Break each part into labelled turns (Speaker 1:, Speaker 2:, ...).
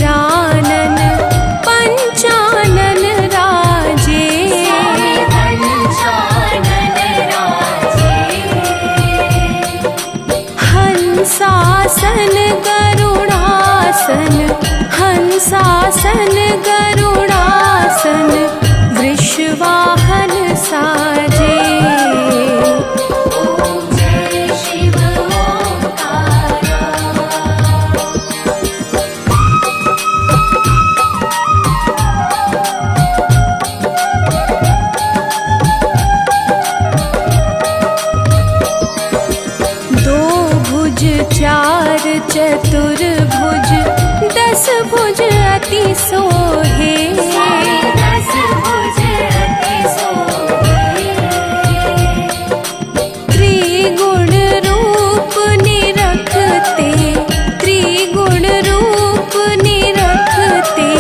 Speaker 1: पुरानन पंचानन राजे। हंसासन गरुड़ासन, हंसासन गरुड़ासन, वृषवाहन साजे। चार चतुर्भुज दस भुज अति सोहे। त्रिगुण रूप निरखते, त्रिगुण रूप निरखते,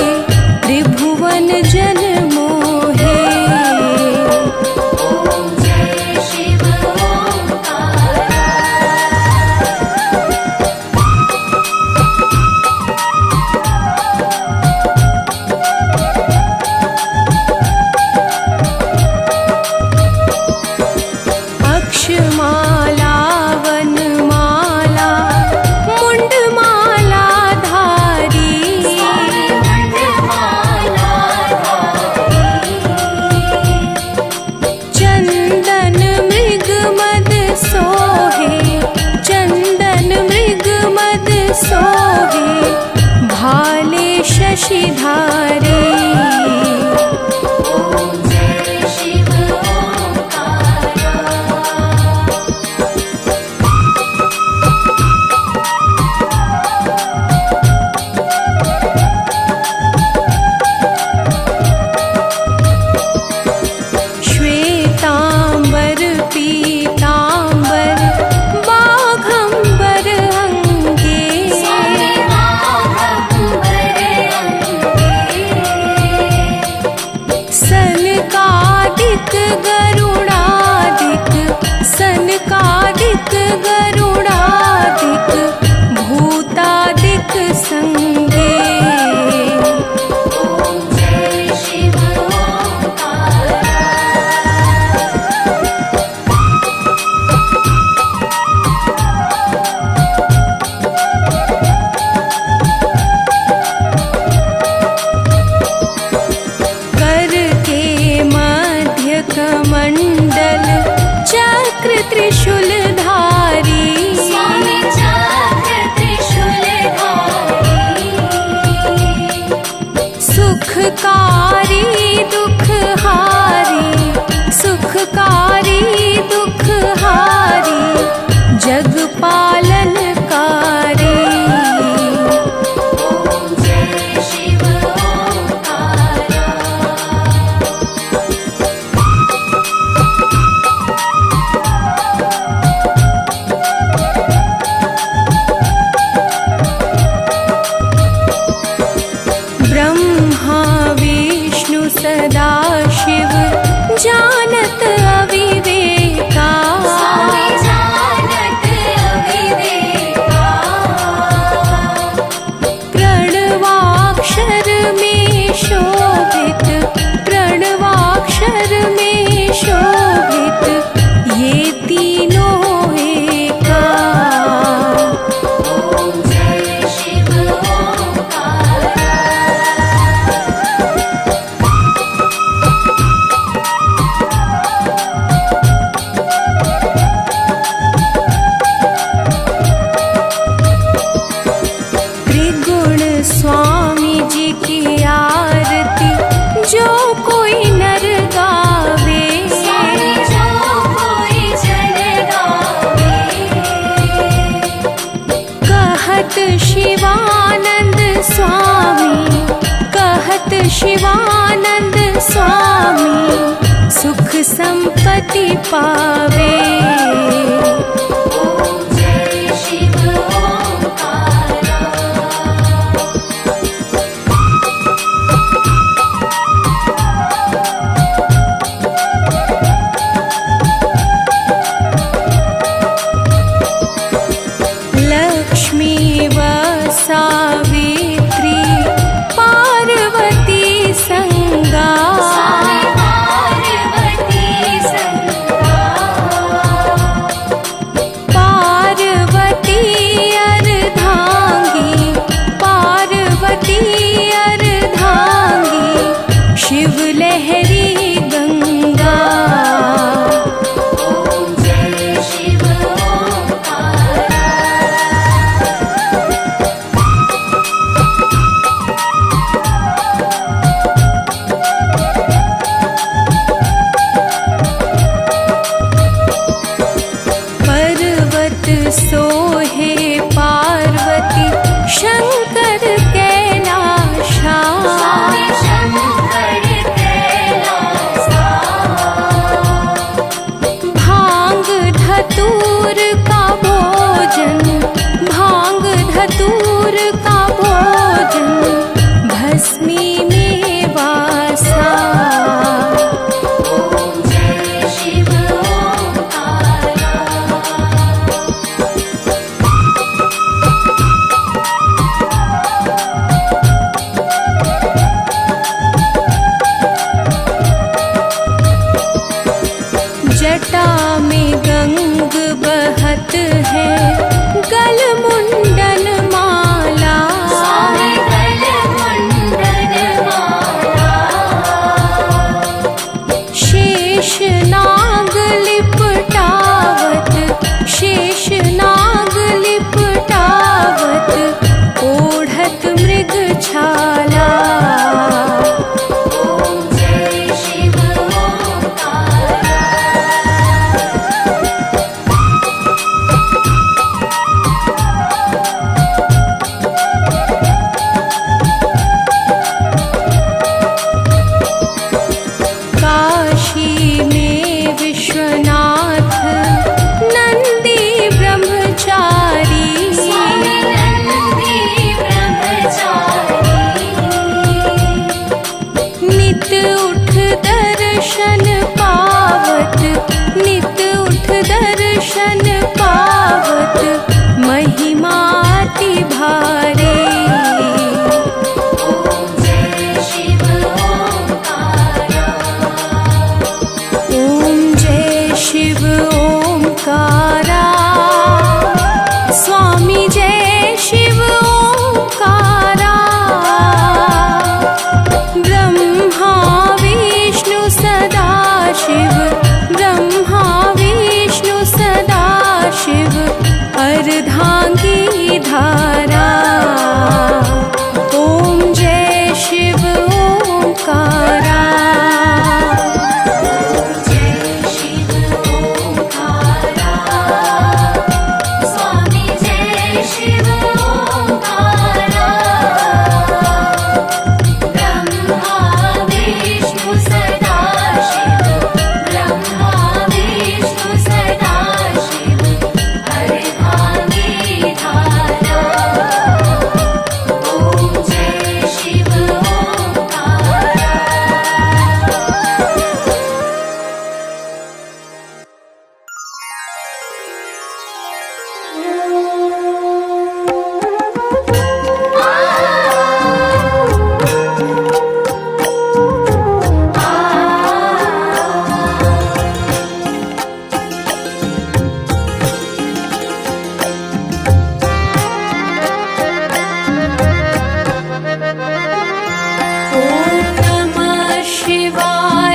Speaker 1: त्रिभुवन जन मोहे। भाले शशिधारे। श्वेतांबर पीतांबर बाघंबर अंगे। सनकादिक गरुड़ादिक, सनकादिक गरुड़ादिक, भूतादिक संगे। कमंडल चक्र त्रिशूलधारी। सुखकारी दुखहारी, सुखकारी दुखहारी, जग पालनकारी। ब्रह्मा विष्णु सदा शिव जानत अविवेका। प्रणवाक्षर में शोभित, प्रणवाक्षर में शोभित, ये तीनों एका। स्वामी जी की आरती जो कोई नर गावे। जो कोई जन गावे। कहत शिवानंद स्वामी, कहत शिवानंद स्वामी, सुख संपत्ति पावे। लक्ष्मी व सावित्री नमः शिवाय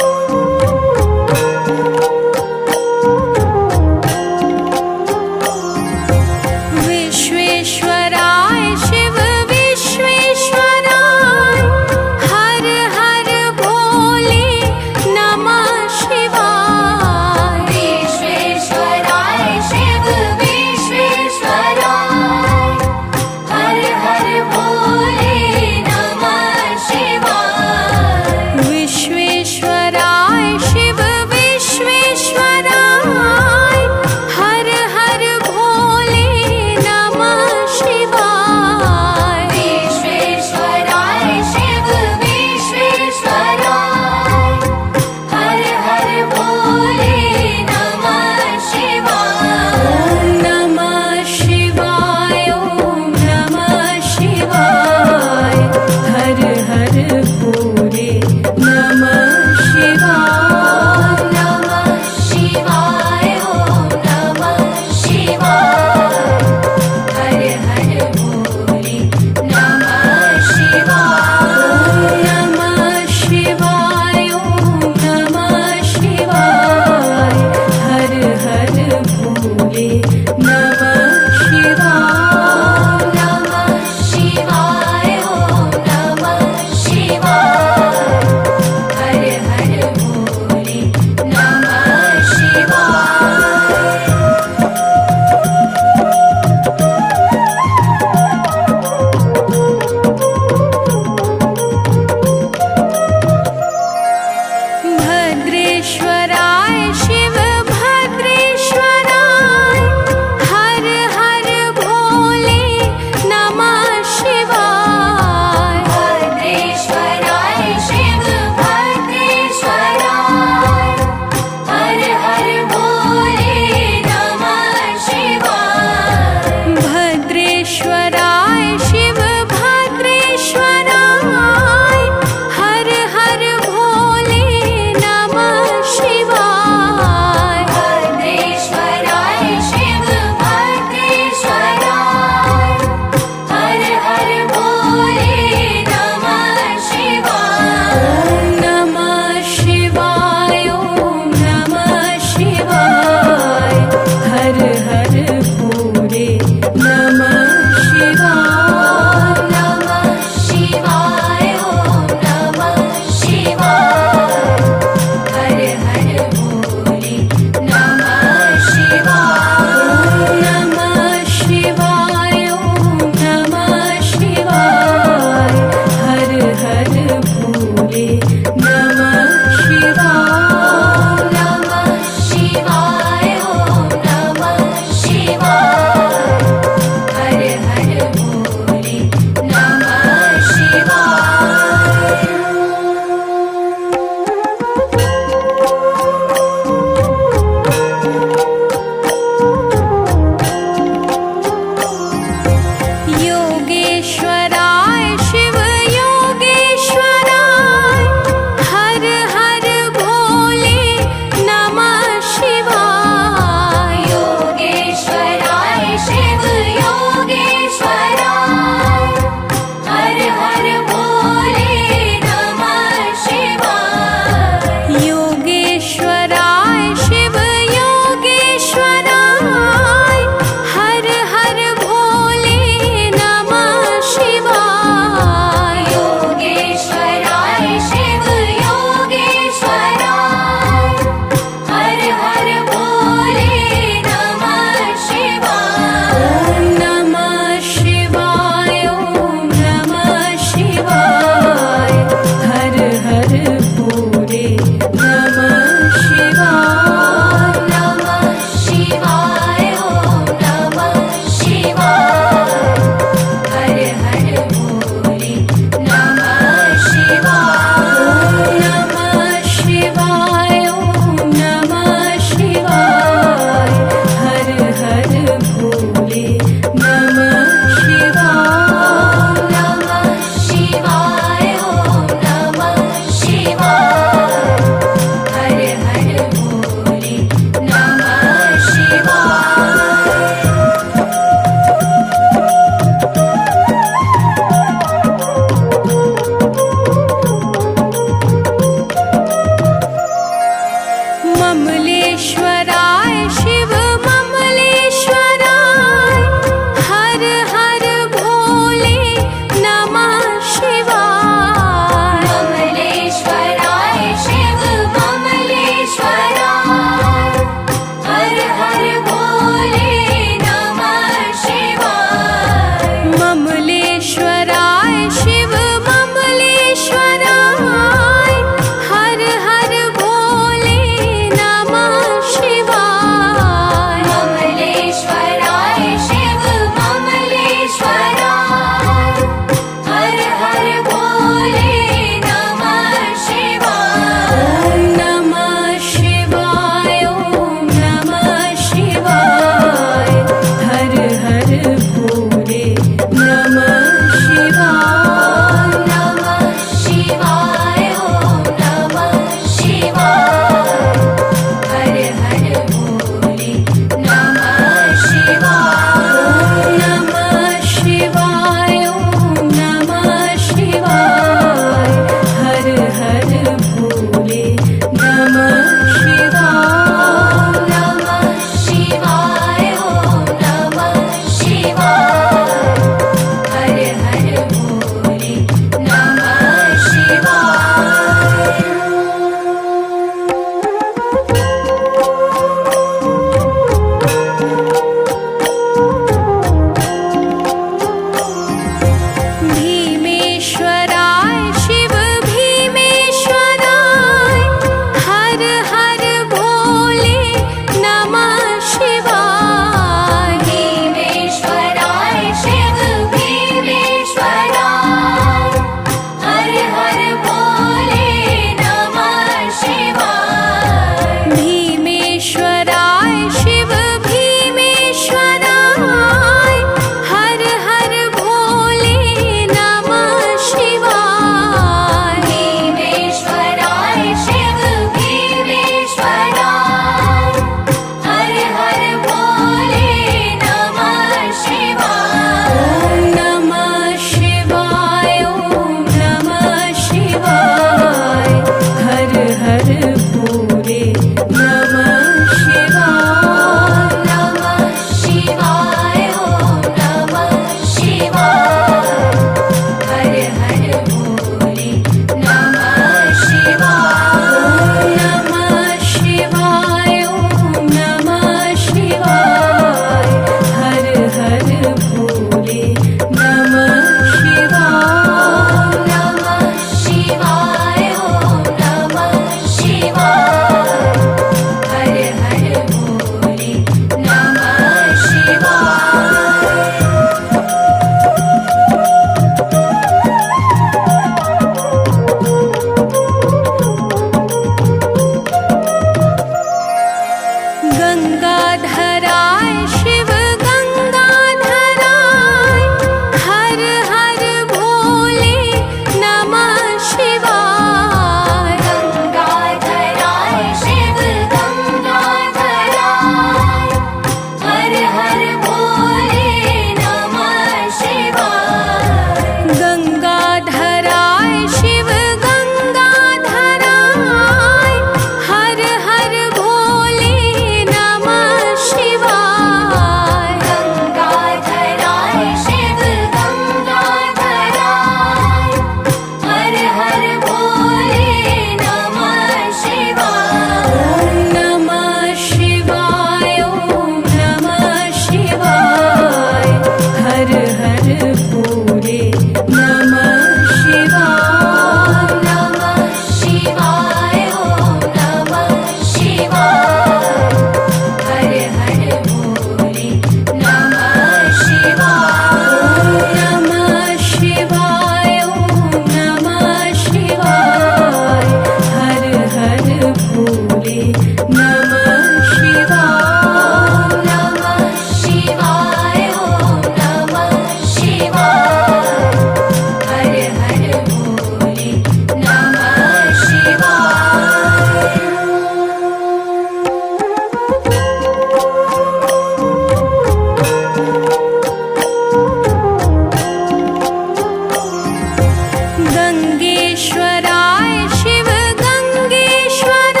Speaker 1: गंगेश्वराय शिव गंगेश्वराय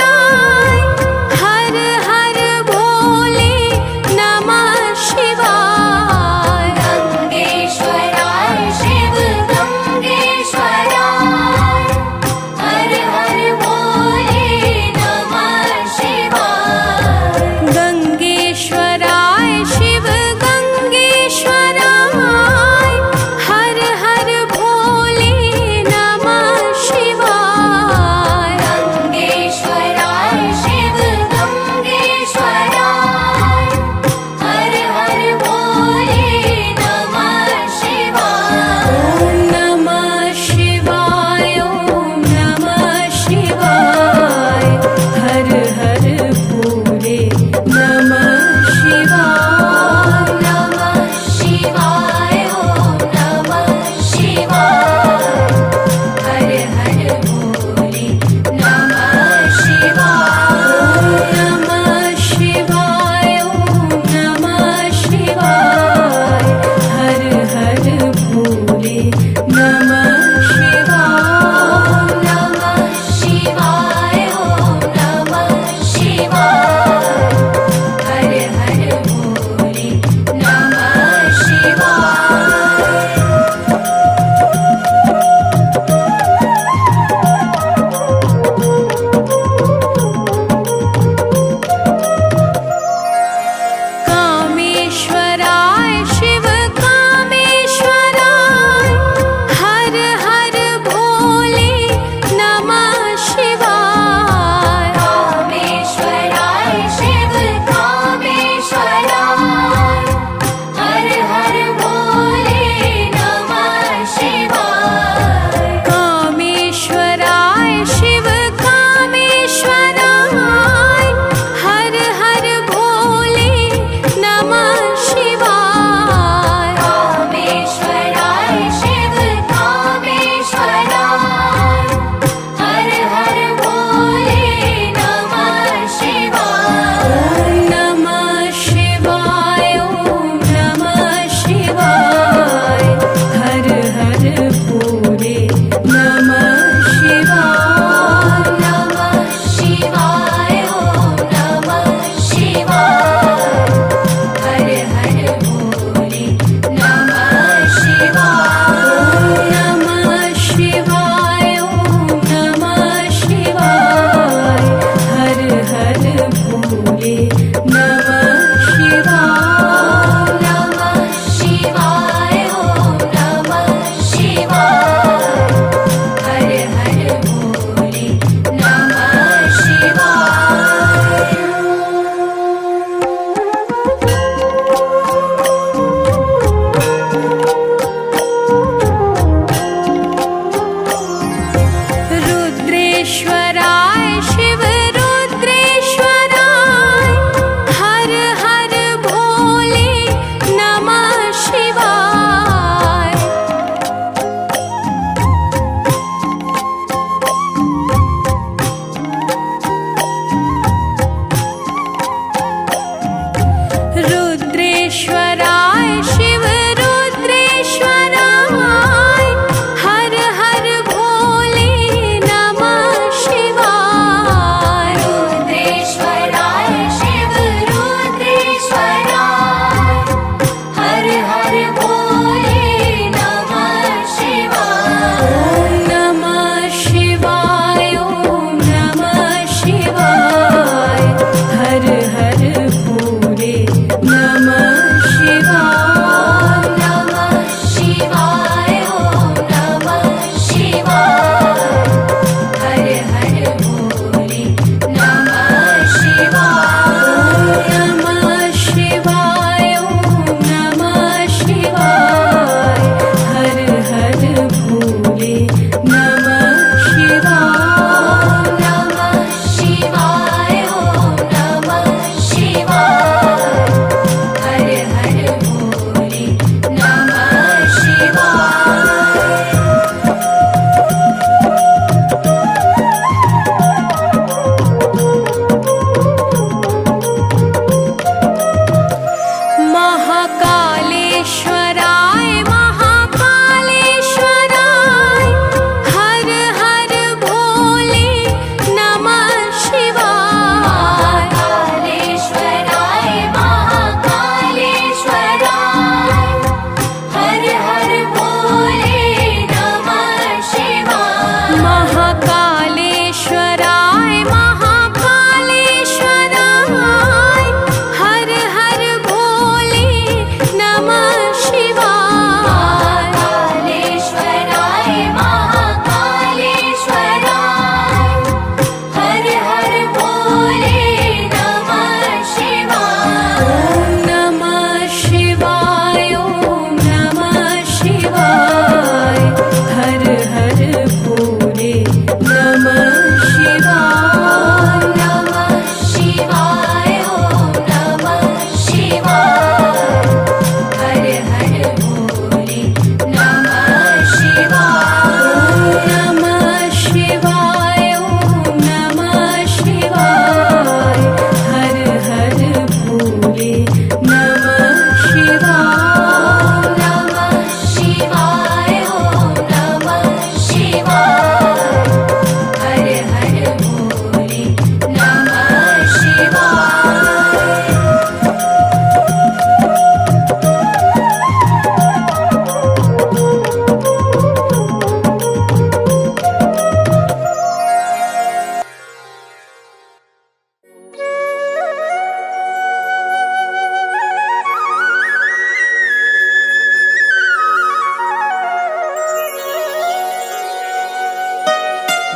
Speaker 1: हर हर भोले नमः शिवाय गंगेश्वराय शिव गंगेश्वराय हर हर भोले नमः शिवाय गंगेश्वराय शिव गंगेश्वराय हर हर भोले नमः शिवाय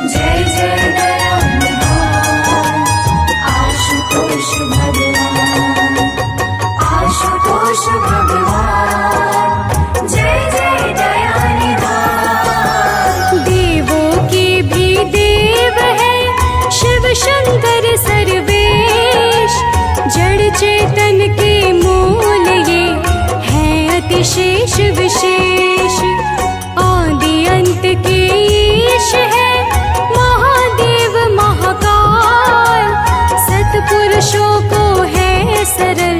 Speaker 1: जय जय दयानिधान आशुतोष भगवान, आशुतोष भगवान, जय जय दयानिधान।
Speaker 2: देवों के भी देव है शिव शंकर सर्वेश, जड़ चेतन के मूल ये है अतिशेष विशेष। आदि अंत के ईश है महादेव महाकाल, सत्पुरुषों को है सरल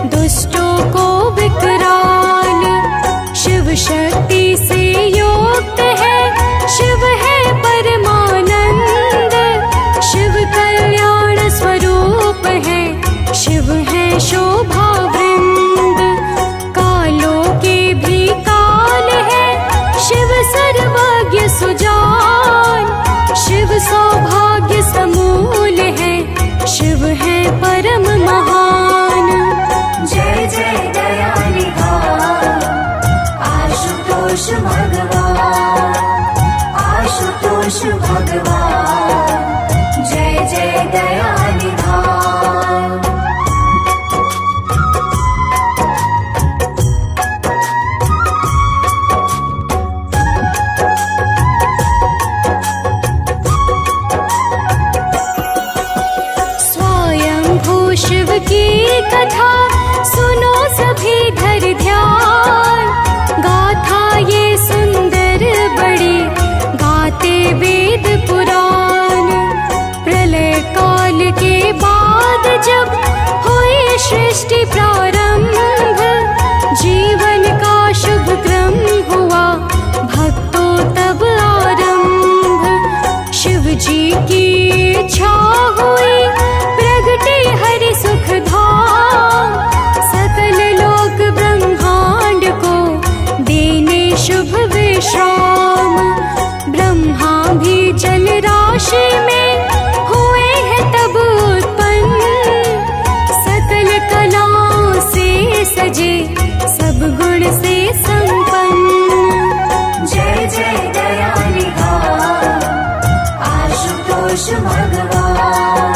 Speaker 2: दुष्टों को विकराल। शिव शक्ति से युक्त है शिव है परमानंद, शिव कल्याण स्वरूप है शिव है शोभा वृंद। कालों के भी काल है शिव सर्वज्ञ सुजान, शिव सौभाग्य समूल है शिव है परम महान।
Speaker 1: जय जय दयानिधान आशुतोष भगवान, आशुतोष भगवान, जय जय दयानिधान।
Speaker 2: स्वयंभू शिव की कथा सुनो सभी धर ध्यान, गाथा ये सुंदर बड़ी गाते वेद पुराण। प्रलय काल के बाद जब हुई सृष्टि प्रारंभ, जीवन का शुभ क्रम हुआ भक्तों तब आरंभ। शिव जी की इच्छा हुई प्रगटे हरि सुख धाम, सकल लोक ब्रह्मांड को देने शुभ विश्राम। ब्रह्मा भी जल राशि में हुए हैं तब उत्पन्न, सकल कलाओं से सजे सब गुण से संपन्न।
Speaker 1: जय जय दयानिधान आशुतोष भगवान,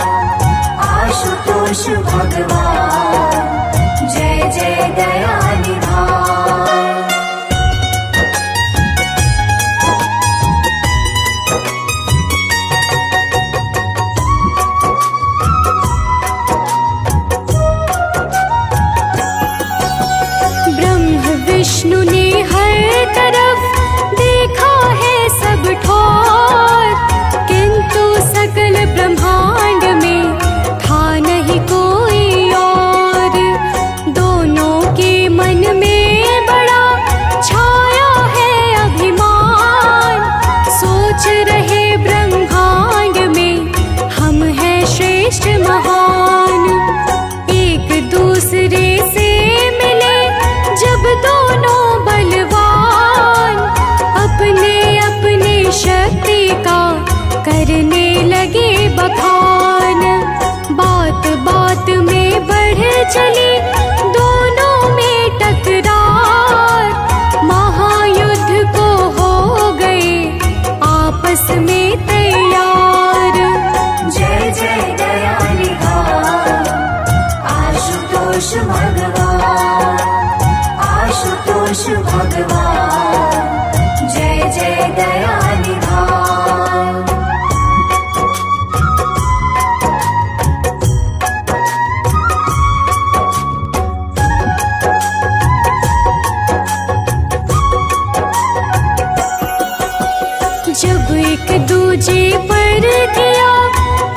Speaker 1: आशुतोष भगवान, जय जय दयानिधान।
Speaker 2: ब्रह्म विष्णु ने हर तरफ देखा है सब ठोर, किंतु सकल ब्रह्मांड में था नहीं कोई और। दोनों के मन में बड़ा छाया है अभिमान, सोच रहे ब्रह्मांड में हम हैं श्रेष्ठ महान। एक दूसरे से मिले जब दोनों बलवान, अपने अपने शक्ति का करने लगे बखान। बात बात में बढ़ चली दोनों में टकरार, महायुद्ध को हो गए आपस में तैयार।
Speaker 1: जय जय दयानिधान आशुतोष भगवान, आशुतोष भगवान, जय जय दयानिधान।
Speaker 2: जब एक दूजे पर किया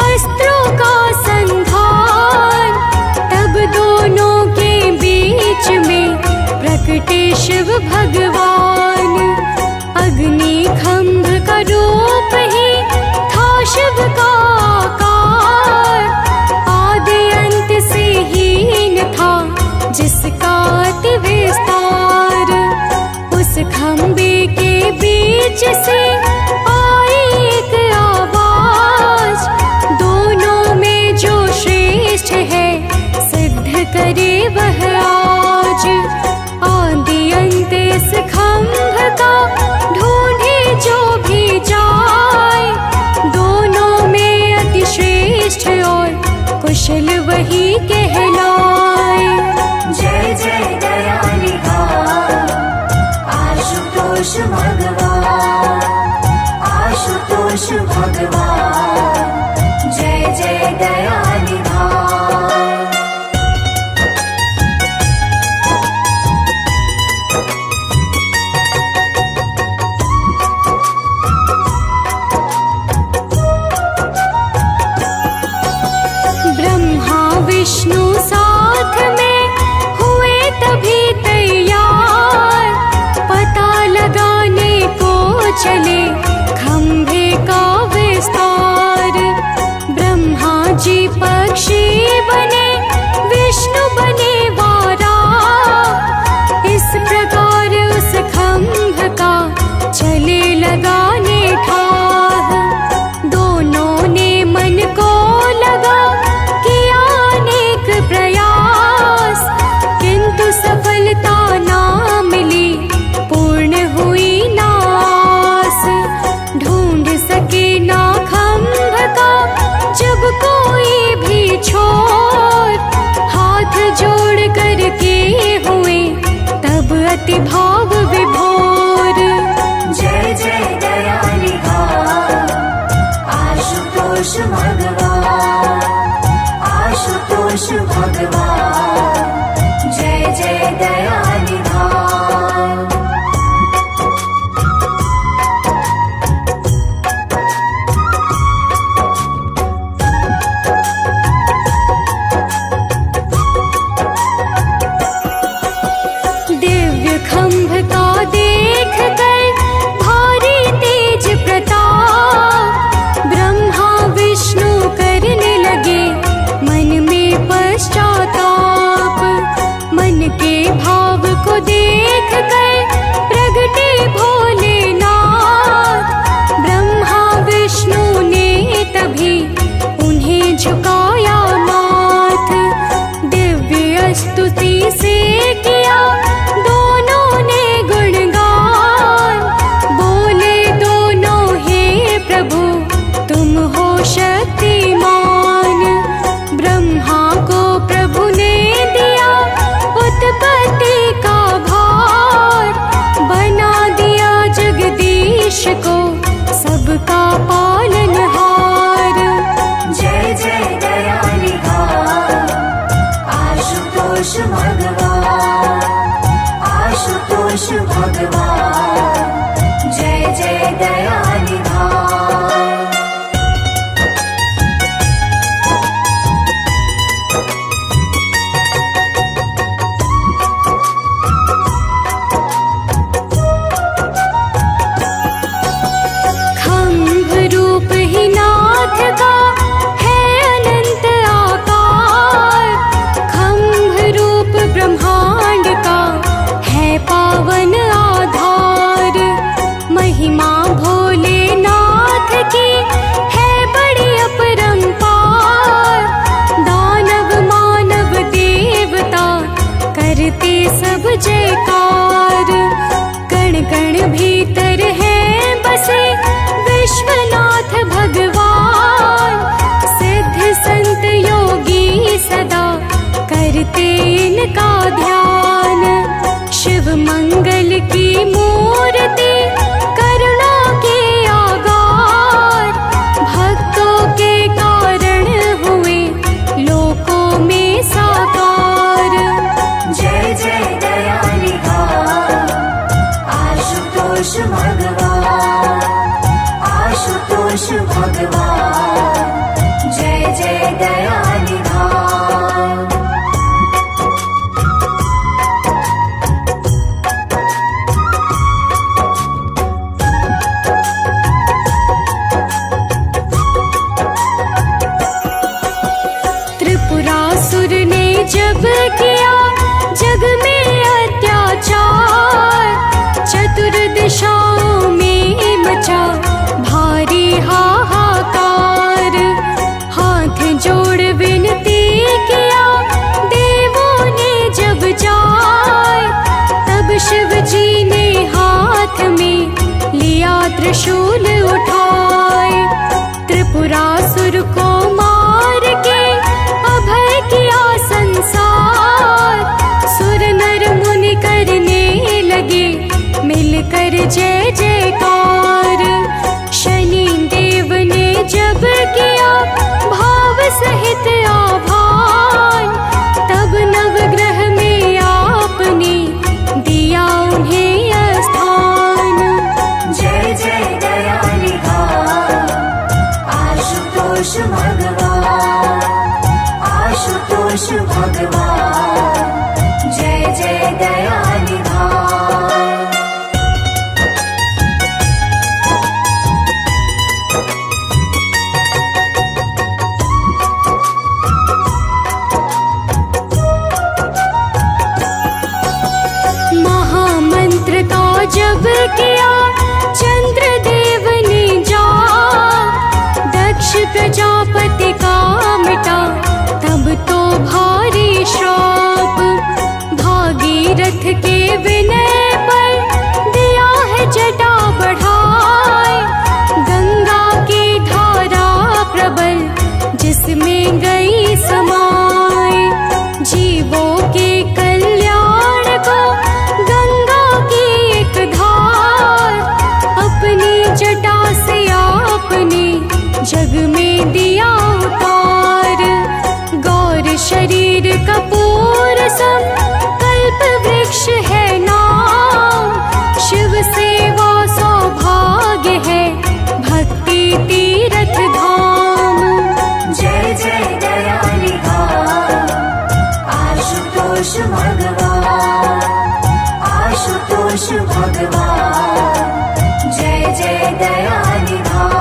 Speaker 2: अस्त्रों का संधान, तब दोनों के बीच में प्रकटे शिव भगवान। अग्नि खंभ का रूप ही था शिव का आकार, आदि अंत से हीन था जिसका अति विस्तार। उस खंभे के बीच से आई एक आवाज, दोनों में जो श्रेष्ठ है सिद्ध करे वह आज। आदि अंत इस खंभ का ढूंढे जो भी जाए, सबका पालनहार।
Speaker 1: जय जय दयानिधान आशुतोष भगवान, आशुतोष भगवान, जय जय दयानिधान।
Speaker 2: खम्भ रूप ही नाथ का है अनंत आकार, खम्भ रूप ब्रह्मांड का है पावन आधार। महिमा भोलेनाथ की है बड़ी अपरंपार, दानव मानव देवता करते सब जयकार। कण कण भीतर है बसे विश्वनाथ भगवान, सिद्ध संत योगी सदा करते इनका ध्यान। शिव मंगल की मूर्ति करुणा के आगार, भक्तों के कारण हुए लोकों में साकार।
Speaker 1: जय जय दयानिधान आशुतोष भगवान, आशुतोष भगवान, जय जय दयानिधान।
Speaker 2: त्रिपुरासुर ने जब किया जग में अत्याचार, चतुर्दिशाओं में मचा भारी हाहाकार। हाथ जोड़ विनती किया देवों ने जब जाए, तब शिव जी ने हाथ में लिया त्रिशूल उठाए। त्रिपुरासुर को मार के अभय किया संसार, सुर नर मुनि करने लगे मिलकर जय जयकार। शनि देव ने जब किया भाव सहित आह्वान, तब नवग्रह में आपने दिया उन्हें स्थान।
Speaker 1: जय जय दयानिधान आशुतोष भगवान, आशुतोष भगवान, जय जय दयानिधान।
Speaker 2: महामंत्र का जब किया चंद्रदेव ने जाप, दक्ष प्रजापति का मिटा तब तो भारी श्राप। भागीरथ के विनय पर दिया है जटा बढ़ाए, गंगा की धारा प्रबल जिसमें गई समाए। जीवों के कल्याण को गंगा की एक धार, अपनी जटा से आपने जग में दिया उतार। गौर शरीर कपूर सम कल्प वृक्ष है नाम, शिव सेवा सौभाग्य है भक्ति तीरथ धाम।
Speaker 1: जय जय दयानिधान आशुतोष भगवान, आशुतोष भगवान, जय जय दयानिधान।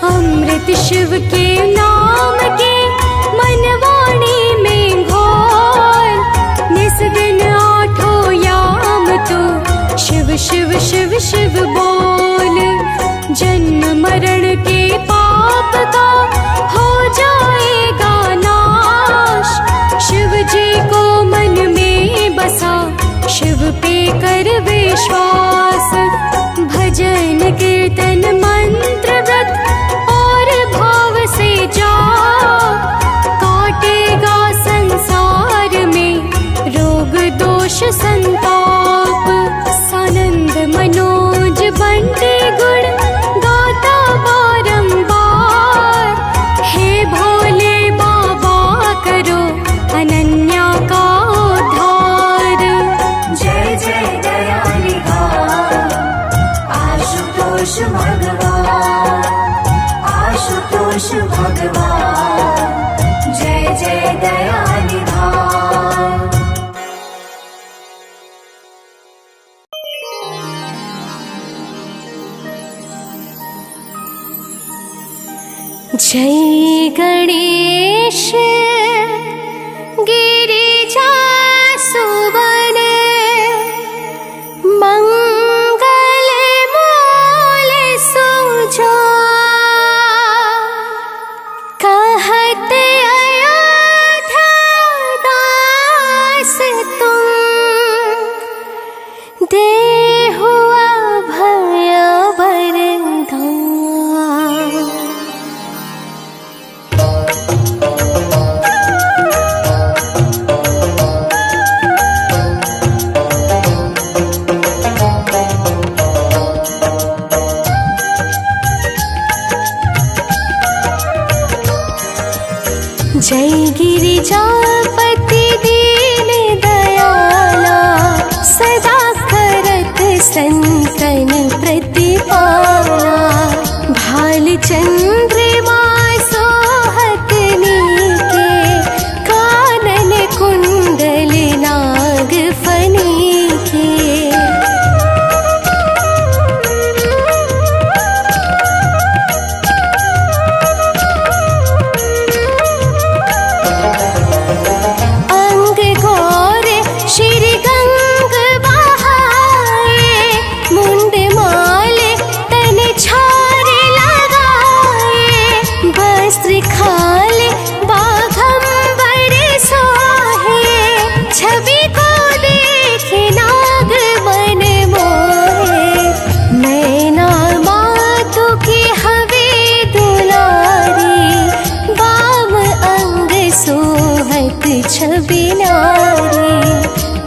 Speaker 2: अमृत शिव के नाम के मनवाणी में घोल, निस दिन आठों याम तो शिव शिव शिव शिव बोल। जन्म मरण के पाप का हो जाएगा नाश, शिव जी को मन में बसा शिव पे कर विश्वास। भजन कीर्तन मंत्र व्रत और
Speaker 1: आशुतोष भगवान जय जय दयानिधान।
Speaker 2: जय गणेश गिरिजा सुवन मंगल मूल सुजा कहत अयोध्या दास तुम देहु अभय वरदान। जय गिरिजापति दीन दयाला सदा करत संतन प्रतिपाला। भाल चंद्रमा सोहत नीके कानन कुंडल नाग फनीके।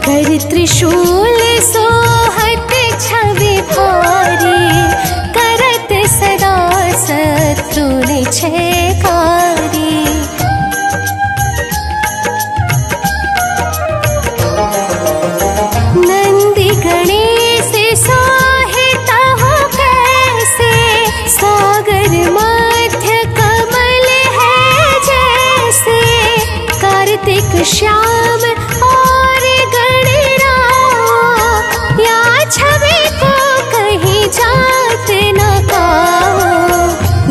Speaker 2: कर त्रिशूल सोहत छवि भारी करत सदा शत्रु छयकारी। नंदी गणेश सोहित हो कैसे सागर मध्य कमल है जैसे। कार्तिक श्याम और गणराज या छवि को कहीं जात न पाओ।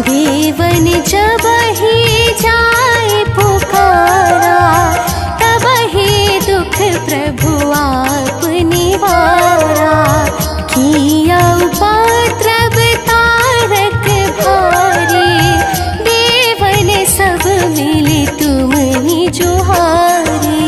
Speaker 2: देवन जब ही जाए पुकारा तब ही दुख प्रभु आप निवारा। किया उपद्रव तारक भारी देवन सब मिले तुम ही जुहारी।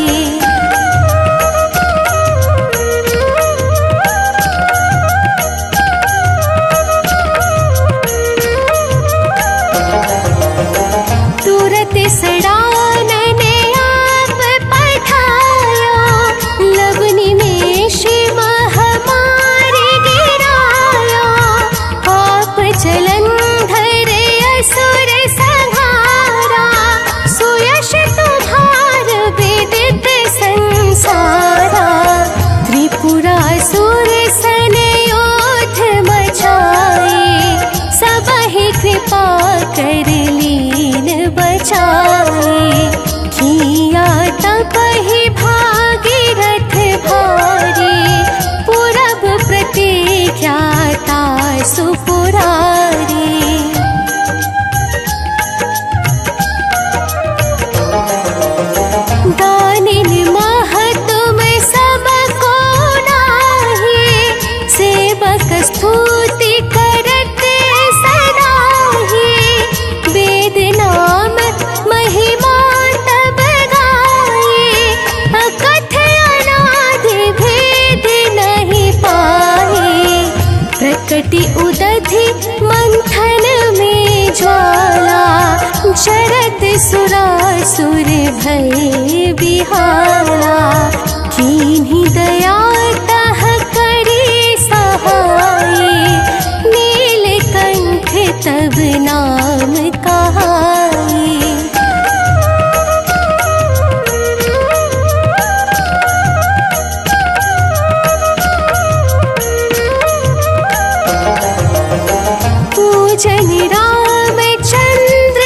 Speaker 2: तुरत सड़ानन आप पठाया लवनी में शिव हमारे गिराया। आप जलंधर असुर संहारा सुयश तुम्हार विदित संसारा। त्रिपुरासुर सन योद्ध मचाए सब ही कृपा कर लीन बचाए। किया तब ही भागीरथ भारी पूरब प्रतिज्ञाता सुपुरारी। दानिन महतुम सबको नाही सेवक स्तुति करत सदाही। वेद नाम महिमा तब गाए अकथ अनादि भेद नहीं पाए। प्रकटि उदधि मंथन में ज्वाला शरद सुरासुर भय बिहाला। कीन्ही दया तह करी सहाय नीलकंठ तब नाम कहाए। पूजन रामचंद्र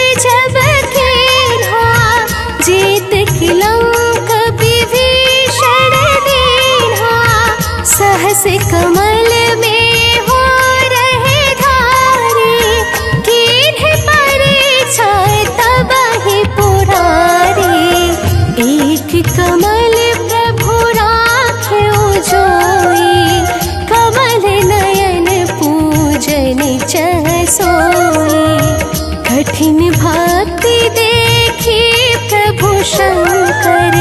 Speaker 2: शंकर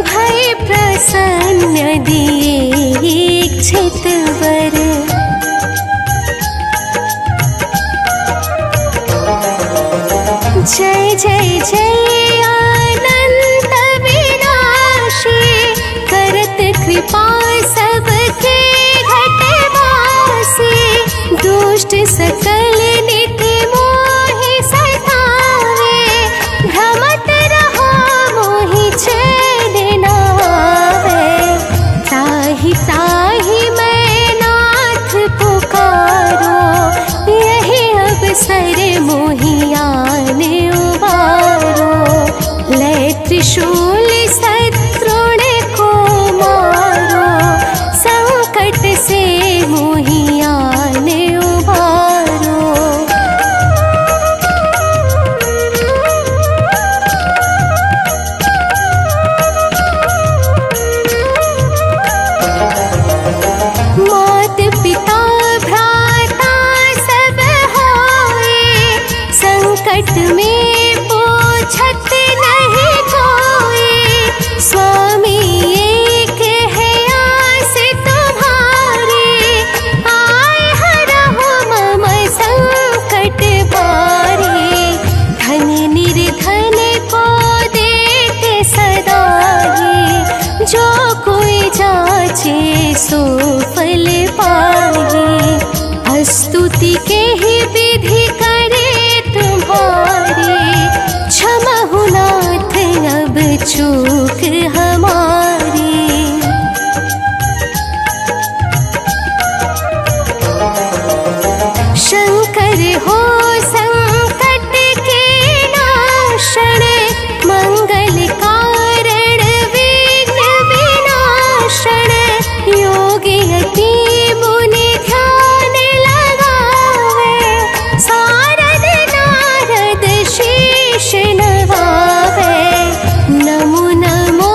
Speaker 2: भय प्रसन्न दिए इच्छित वर। जय जय जय अनंत विनाशी करत कृपा सबके घटवासी। दुष्ट सकल नित मोहि सतावे भ्रमत रहो मोहि चैन न आवे। ताहि ताहि मैं नाथ पुकारो यही अवसर मोहि आने उबारो। ले त्रिशूल शत्रुण को मारो संकट से मोहि आने उबारो। मात पिता भ्राता सब होए संकट में पूछत नहीं कोई। स्वामी एक है आस तुम्हारी आए हरहु मम संकट बारी। धन निर्धन को देते सदाई जो कोई जाचे सो फल पाए। स्तुति के ही विधि करे तुम्हारी क्षमा नाथ अब चूक हमारी। शंकर हो संकट के नाशन मंगल कारण विघ्न विनाशन। योगी यति मुनि ध्यान लगावे सारद नारद शीश नवावे। नमो नमो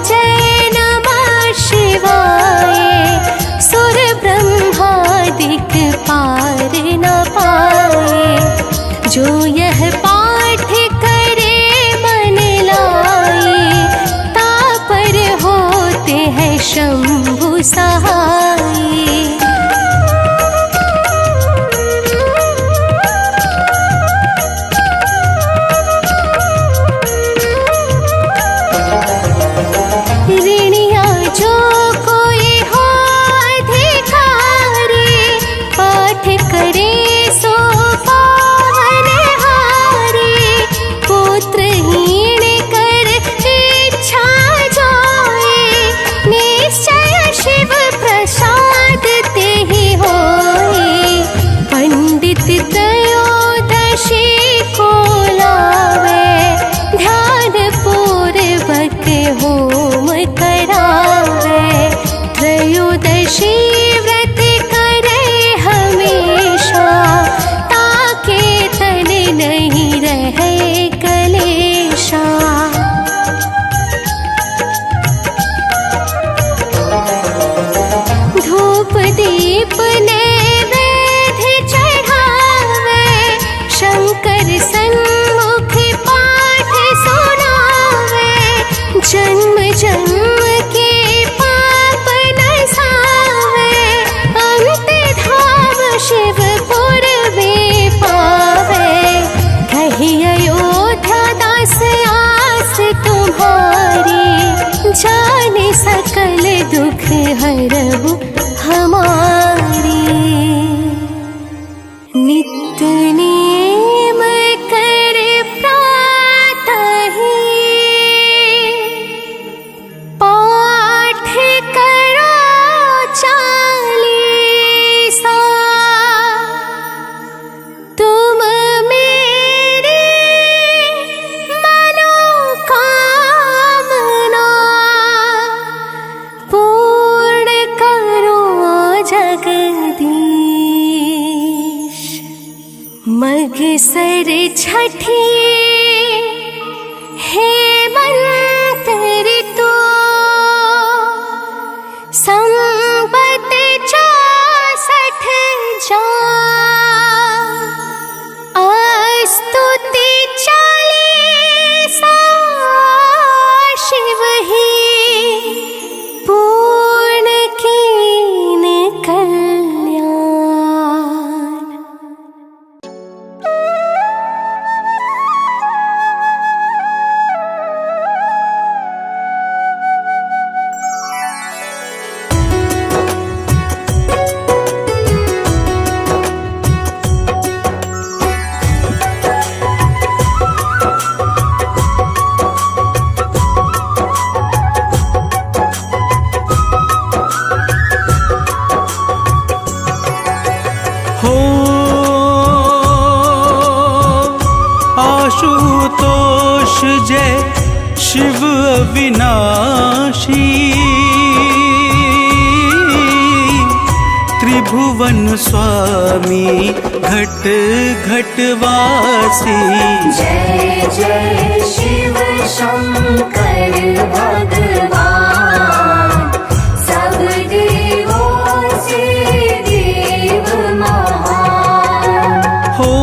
Speaker 2: जय नमः शिवाय सुर ब्रह्मादिक पार न पाए। जो यह पाठ करे मन लाए तापर होते हैं शंभु सहाय। ऋणिया जो कोई हो अधिकारी पाठ करे सो पावन हारी। पुत्रहीन कर इच्छा जोए निश्चय शिव प्रसाद तेहि होए। पंडित त्रयोदशी को लावे ध्यान पूर्वक होम करावे। त्रयोदशी व्रत करे हमेशा ताके तन नहीं रहे कलेशा। धूप दीप नैवेद्य चढ़ावे शंकर सन्मुख पाठ सुनावे। जन्म जन्म के पाप नसावे अंत धाम शिवपुर में पावे। कही अयोध्या दास आस तुम्हारी जाने सकल दुख हरहु हमारी। नित्य नेम कर प्रातः पाठ करो 40। तुम मेरे मनोकामना पूर्ण करो जगदीश। मगसर छठी हेमंत ऋतु संबत 64 जा। स्तुति 40
Speaker 3: जय शिव अविनाशी, त्रिभुवन स्वामी घट घट वासी।
Speaker 1: जय जय शिव शंकर भगवान, सब देवों से देव महान।
Speaker 3: हो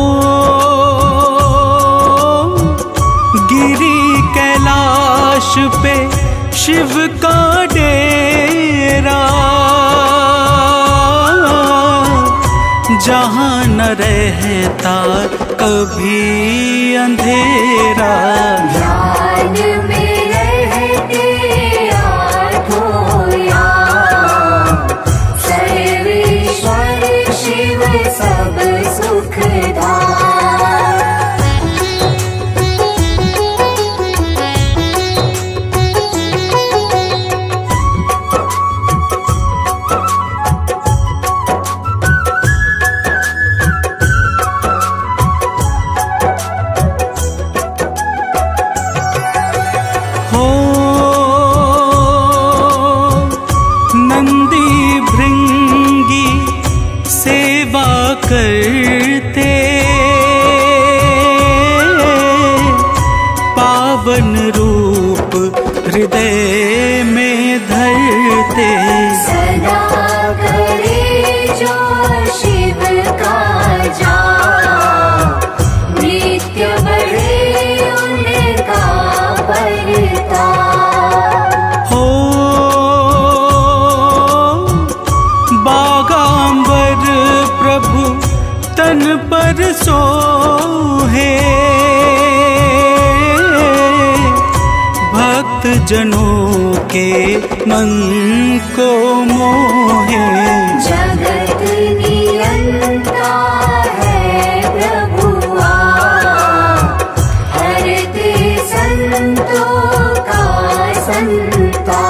Speaker 3: गिरी कैलाश पे शिव का डेरा, जहाँ न रहता कभी अंधेरा।
Speaker 1: ध्यान में रहते आठों याम, सर्वेश्वर शिव सब सुखदाता।
Speaker 3: करते पावन रूप हृदय में धरते।
Speaker 1: सदा करे जो शिव का जाप, नित्य बढ़े उनका परताप।
Speaker 3: हो बागांबर प्रभु तन पर सोहे, भक्त जनों के मन को मोहे।
Speaker 1: जगत नियंता है प्रभुआ, हरते संतों का संताप।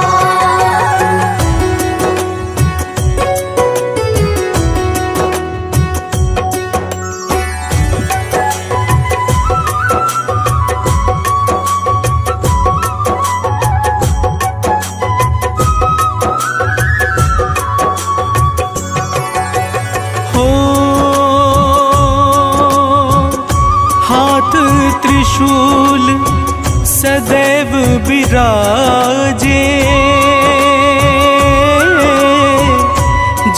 Speaker 3: त्रिशूल सदैव विराजे,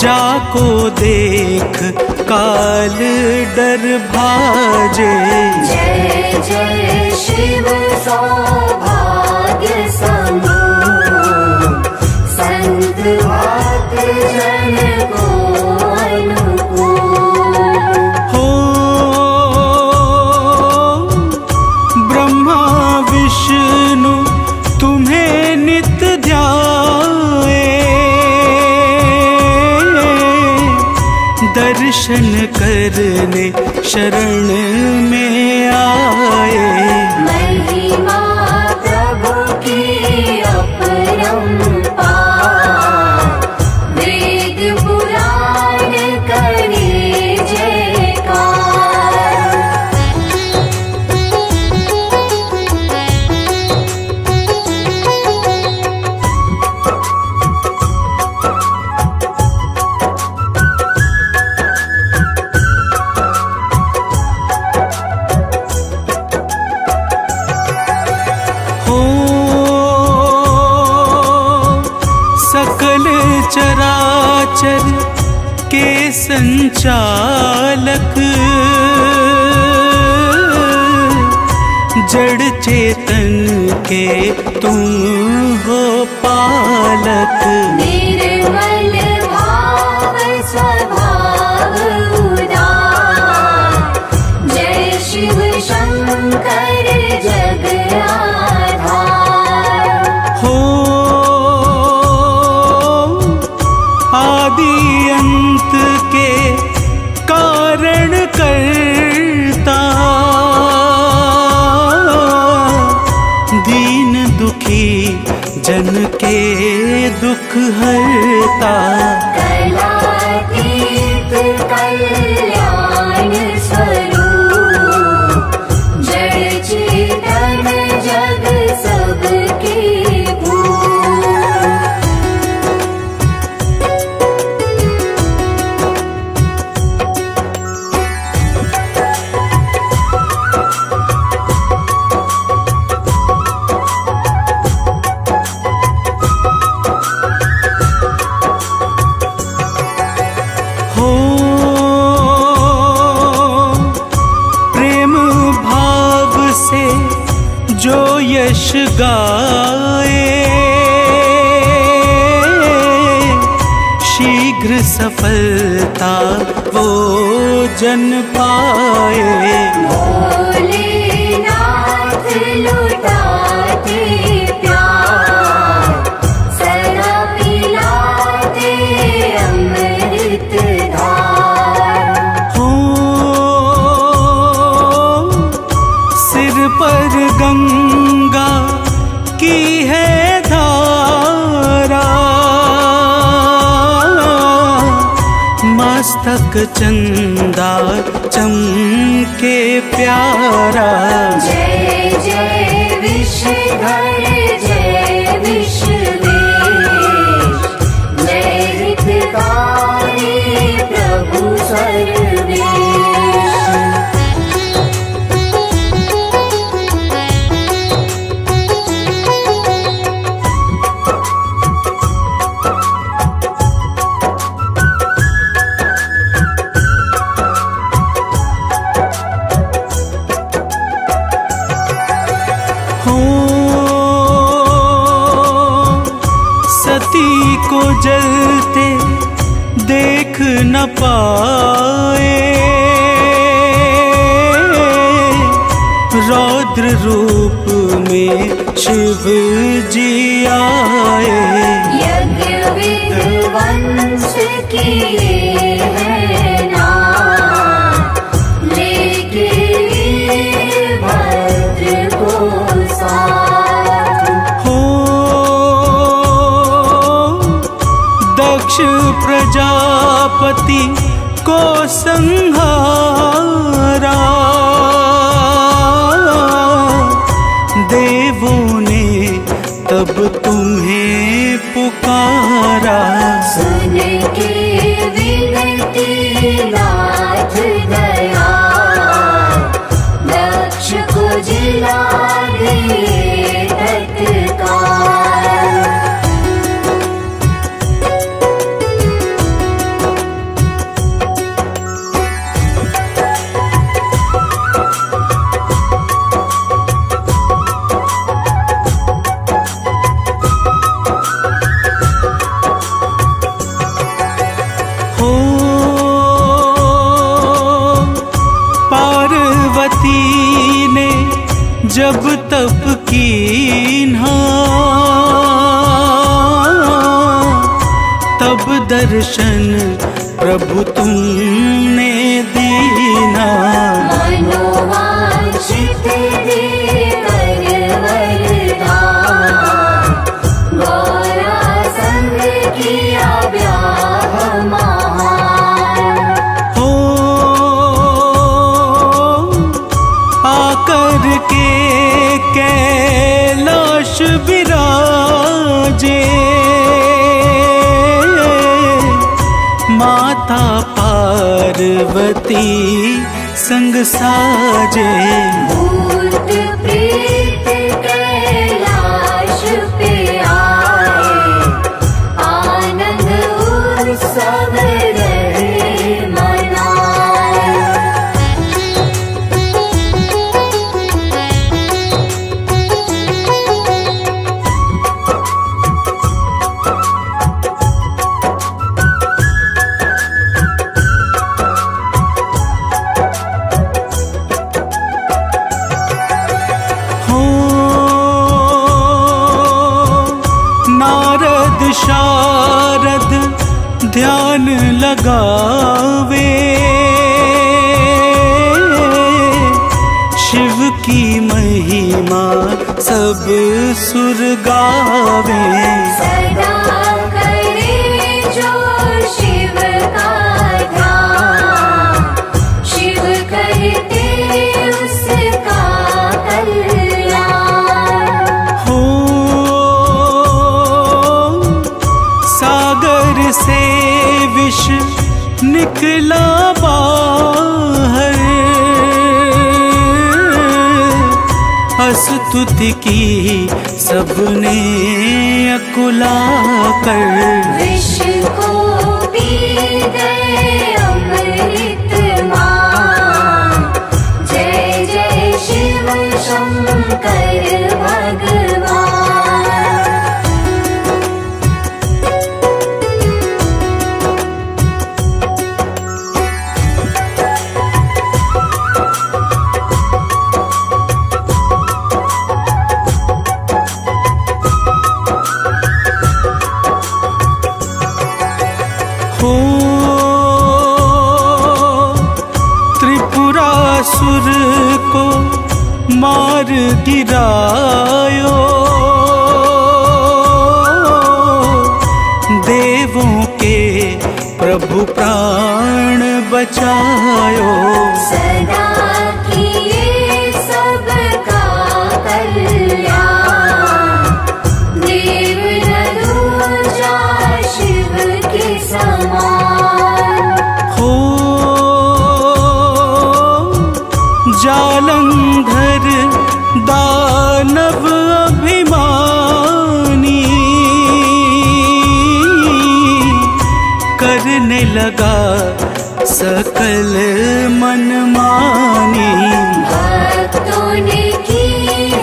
Speaker 3: जाको देख काल डर भाजे।
Speaker 1: जय जय शिव सौभाग्य समूह, संत भक्त जन को अनुकूल।
Speaker 3: हो ब्रह्मा विष्णु तुम्हें नित ध्याए, दर्शन करने शरण में आए।
Speaker 1: महिमा प्रभु की अपरंपार, वेद पुराण करे जयकार।
Speaker 3: चराचर के संचालक, जड़ चेतन के तुम हो पालक।
Speaker 1: निर्मल भाव स्वभाव उदार, जय शिव शंकर जग आधार।
Speaker 3: हो आदि अंत के कारण करता, दीन दुखी जन के दुख हरता।
Speaker 1: कलातीत कल्याण स्वरूप, जड़ चेतन
Speaker 3: जो यश गाए, शीघ्र सफलता वो जन पाए।
Speaker 1: भोलेनाथ लुटाते प्यार, सदा पिलाते अमृत धार।
Speaker 3: हो सिर पर गंगा की है धारा, मस्तक चंदा चमके प्यारा।
Speaker 1: जय जय विषधर जय विश्वेश, जय हितकारी प्रभु सर्वेश।
Speaker 3: सती को जलते देख न पाए, रौद्र रूप में शिव जी आए।
Speaker 1: यज्ञ विध्वंस किए हैं नाम, लेके वीरभद्र को साथ।
Speaker 3: हो दक्ष प्रजापति को संहारा, देवों ने तब तुम्हें पुकारा।
Speaker 1: सुन के विनती नाथ दया, दक्ष को जिला दिए तत्काल।
Speaker 3: पार्वती ने जब तप कीन्हा, तब दर्शन प्रभु तुमने दीना।
Speaker 1: मनोवांछित देकर वरदान, गौरा संग किया ब्याह महान।
Speaker 3: हो आकर के कैलाश विराजे, माता पार्वती संग साजे।
Speaker 1: भूत प्रेत कैलाश पे आए, आनंद उत्सव रहे मनाए।
Speaker 3: नारद शारद ध्यान लगावे, शिव की महिमा सब सुर गावे।
Speaker 1: सदा करे जो शिव का ध्यान, शिव करते उसका कल्याण।
Speaker 3: हो सागर से विष निकला बाहर, स्तुति की सबने अकुला कर।
Speaker 1: विष को पी गए अमृत मान, जय जय शिव शंकर
Speaker 3: मार गिरायो, देवों के प्रभु प्राण बचायो।
Speaker 1: सदा किए सबका कल्याण, देव न दूजा शिव के समान।
Speaker 3: हो जालंधर दानव अभिमानी, करने लगा सकल मनमानी।
Speaker 1: भक्तों ने की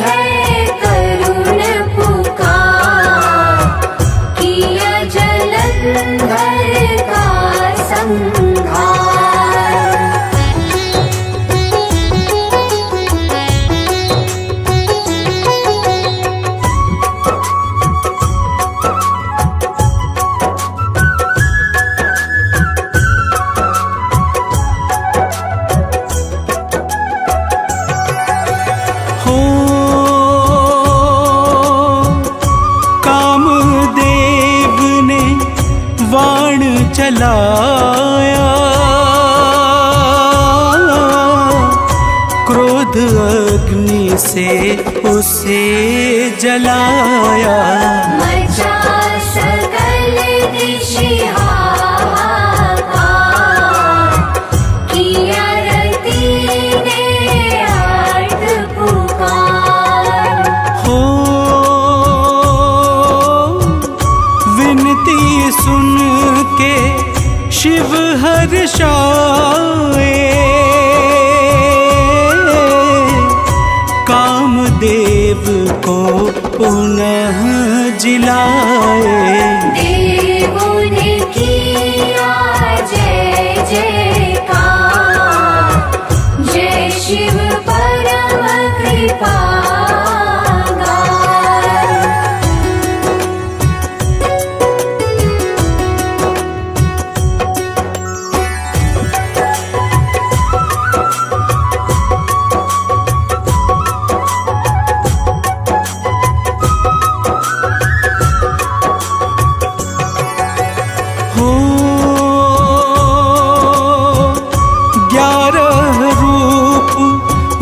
Speaker 1: है करुण पुकार, किया जलंधर का संहार।
Speaker 3: चलाया क्रोध अग्नि से उसे जलाया।
Speaker 1: मचा सकल दिशि हाहाकार, किया रति ने आर्त पुकार।
Speaker 3: हो विनती सुन के शिव हर्षाए, कामदेव को पुनः जिलाए।
Speaker 1: देवों ने किया जय जयकार, जय शिव परम कृपागार।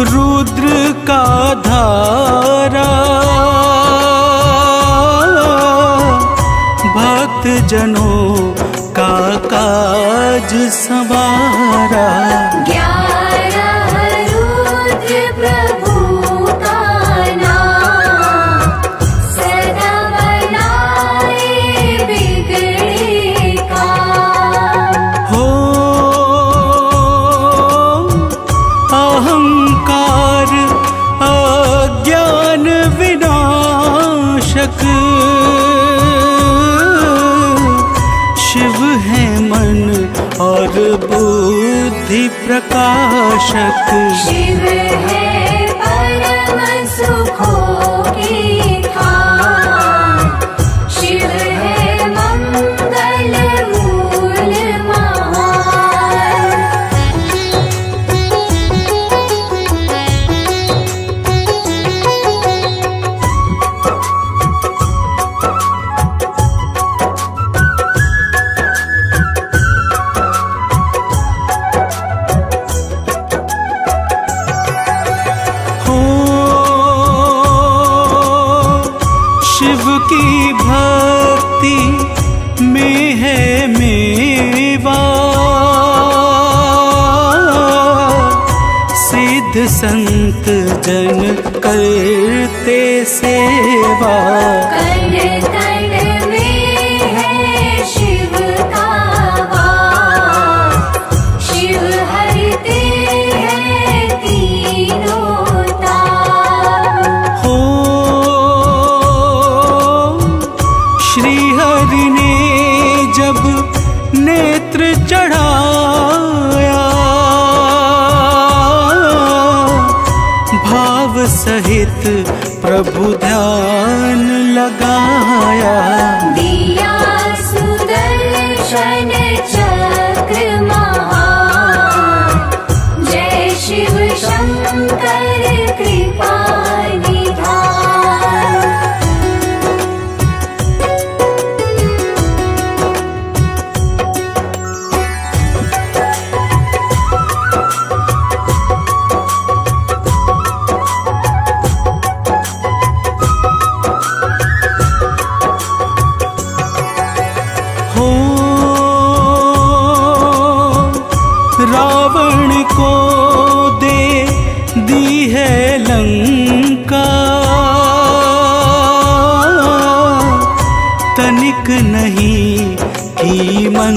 Speaker 3: रुद्र का धारा, भक्त जनों का काज संवारा।
Speaker 1: 11 रुद्र प्रभु का नाम, सदा बनाए बिगड़े काम।
Speaker 3: हो अहंकार अज्ञान विनाशक, शिव है मन और बुद्धि प्रकाशक।
Speaker 1: शिव है परम सुखों की खान, शिव है मंगल मूल महान।
Speaker 3: शिव की भक्ति में है मेवा, सिद्ध संत जन करते सेवा।
Speaker 1: कण कण में है शिव का वास, शिव हरते हैं तीनों ताप।
Speaker 3: हो श्री हरि ने जब नेत्र चढ़ाया, भाव सहित प्रभु ध्यान लगाया।
Speaker 1: दिया सुदर्शन चक्र महान, जय शिव शंकर कृपा निधान।
Speaker 3: हो रावण को दे दी है लंका, तनिक नहीं की मन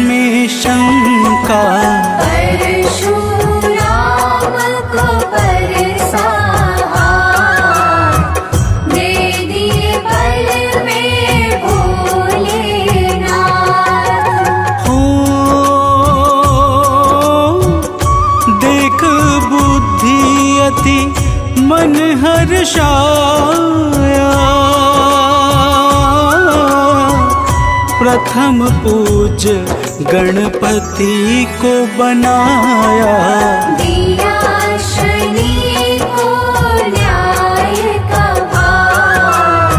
Speaker 3: में शंका।
Speaker 1: परशुराम को परसाहार, दे दिए पल में भोलेनाथ।
Speaker 3: हो देख बुद्धि अति मन हर्षाया, प्रथम पूज गणपति को बनाया।
Speaker 1: दिया शनि को न्याय का भार,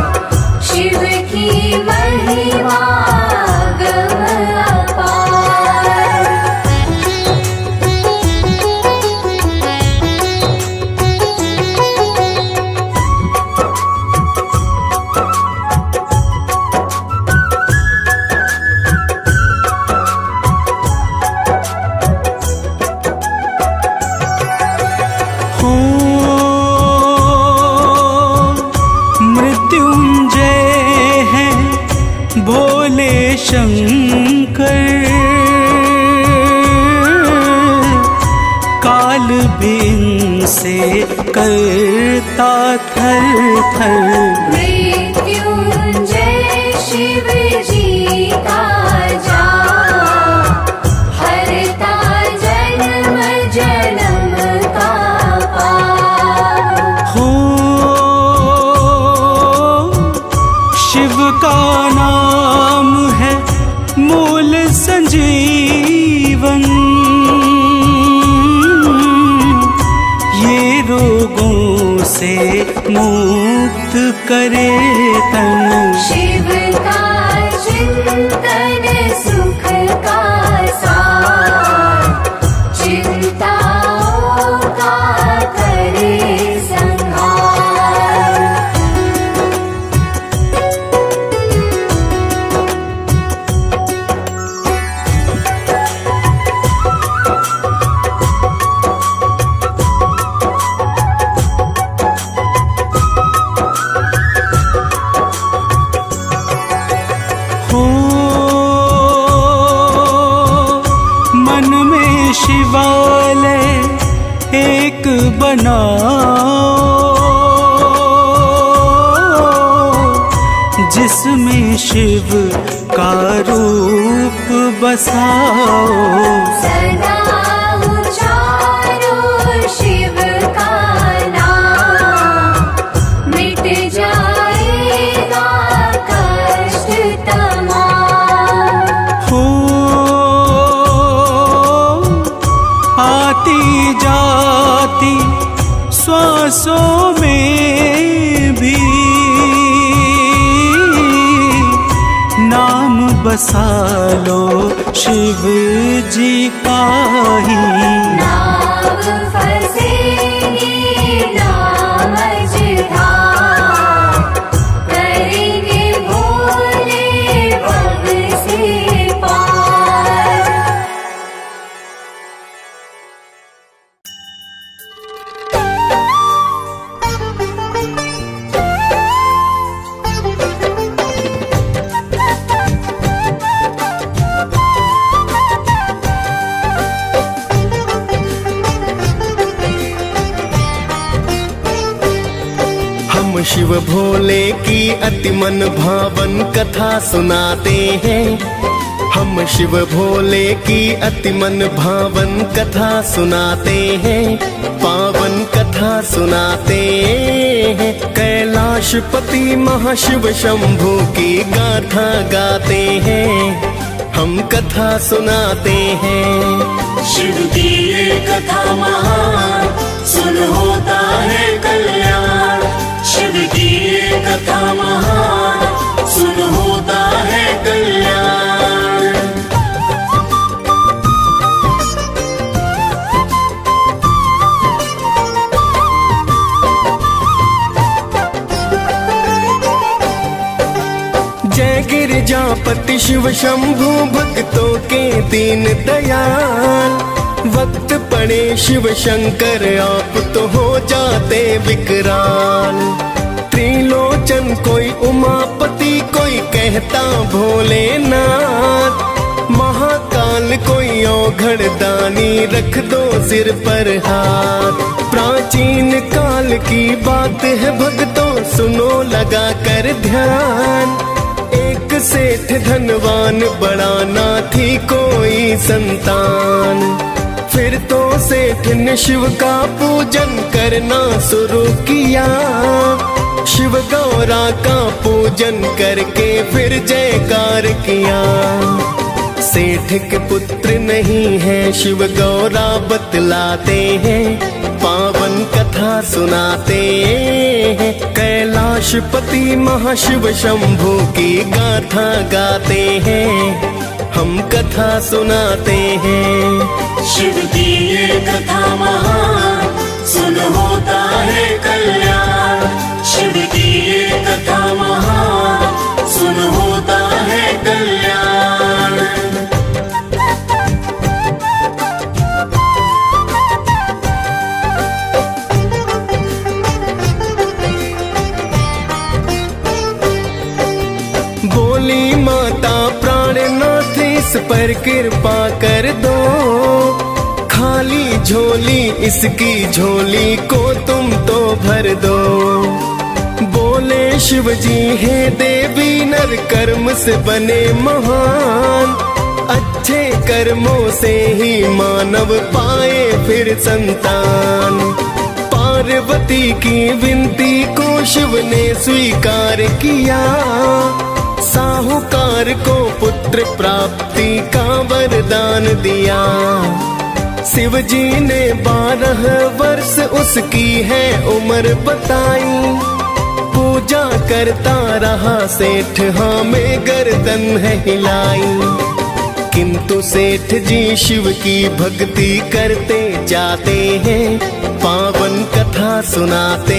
Speaker 1: शिव की महिमा गम अपार।
Speaker 3: हो मृत्युंजय है भोले शंकर, काल भी इनसे करता थर थर।
Speaker 1: मृत्युंजय शिव जी का जाप, हरता जन्म जन्म का पाप।
Speaker 3: हो शिव का नाम है मूल संजीवन, ये रोगों से मुक्त करे तन।
Speaker 1: शिव का चिंतन सुख का सार, चिंताओं का करे संहार।
Speaker 3: हो मन में शिवालय एक बनाओ, जिसमें शिव का रूप बसाओ।
Speaker 1: सदा उचारो शिव का नाम, मिट जाएगा कष्ट तमाम।
Speaker 3: हो आती जाती श्वासों में भी नाम बसा लो शिव जी का ही।
Speaker 1: नाव फंसेगी नाम मझधार, करेंगे भोले भव से पार।
Speaker 4: शिव भोले की अति मन भावन कथा सुनाते हैं। हम शिव भोले की अति मन भावन कथा सुनाते हैं, पावन कथा सुनाते हैं। कैलाशपति महाशिव शंभू की गाथा गाते हैं, हम कथा सुनाते हैं।
Speaker 5: शिव की ये कथा महान, सुन होता है कल्याण। शिव की ये कथा महान, सुन होता है कल्याण।
Speaker 4: जय गिरिजापति शिव शंभु भक्तों के दीन दयाल। वक्त पड़े शिव शंकर आप तो हो जाते विकराल। त्रिलोचन कोई उमापति, कोई कहता भोलेनाथ। महाकाल कोई औघड़ दानी, रख दो सिर पर हाथ। प्राचीन काल की बात है भक्तों, सुनो लगा कर ध्यान। एक सेठ धनवान, बड़ा ना थी कोई संतान। फिर तो सेठ ने शिव का पूजन करना शुरू किया। शिव गौरा का पूजन करके फिर जयकार किया। सेठ के पुत्र नहीं है शिव गौरा बतलाते हैं। पावन कथा सुनाते हैं। कैलाशपति महाशिव शंभु की गाथा गाते हैं। हम कथा सुनाते हैं।
Speaker 5: शिव की ये कथा महान, सुन होता है कल्याण। शिव की ये कथा महान, सुन होता है कल्याण।
Speaker 4: बोली माता प्राणनाथ, इस पर कृपा कर दो। खाली झोली इसकी झोली को तुम तो भर दो। बोले शिव जी हे देवी, नर कर्म से बने महान। अच्छे कर्मों से ही मानव पाए फिर संतान। पार्वती की विनती को शिव ने स्वीकार किया। साहूकार को पुत्र प्राप्ति का वरदान दिया। शिव जी ने 12 वर्ष उसकी है उम्र बताई। पूजा करता रहा सेठ, हाँ में गर्दन है हिलाई। किंतु सेठ जी शिव की भक्ति करते जाते हैं। पावन कथा सुनाते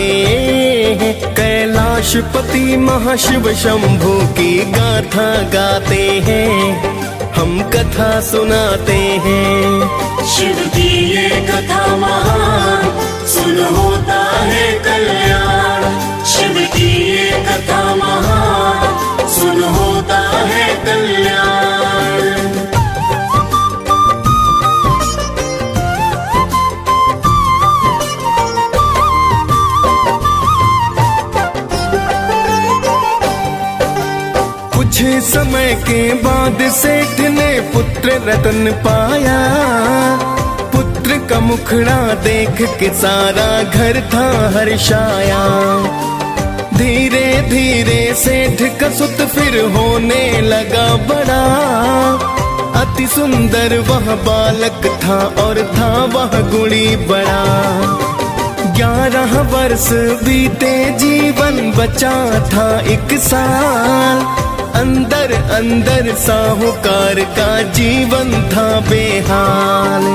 Speaker 4: हैं। कैलाशपति महाशिव शंभु की गाथा गाते हैं। हम कथा सुनाते हैं।
Speaker 5: शिव की ये कथा महान, सुन होता है कल्याण। शिव की ये कथा महान, सुन होता है कल्याण।
Speaker 4: कुछ समय के बाद सेठ ने पुत्र रतन पाया। पुत्र का मुखड़ा देख के सारा घर था हर्षाया। धीरे धीरे सेठ का सुत फिर होने लगा बड़ा। अति सुंदर वह बालक था और था वह गुणी बड़ा। 11 वर्ष बीते जीवन बचा था 1 साल। अंदर अंदर साहूकार का जीवन था बेहाल।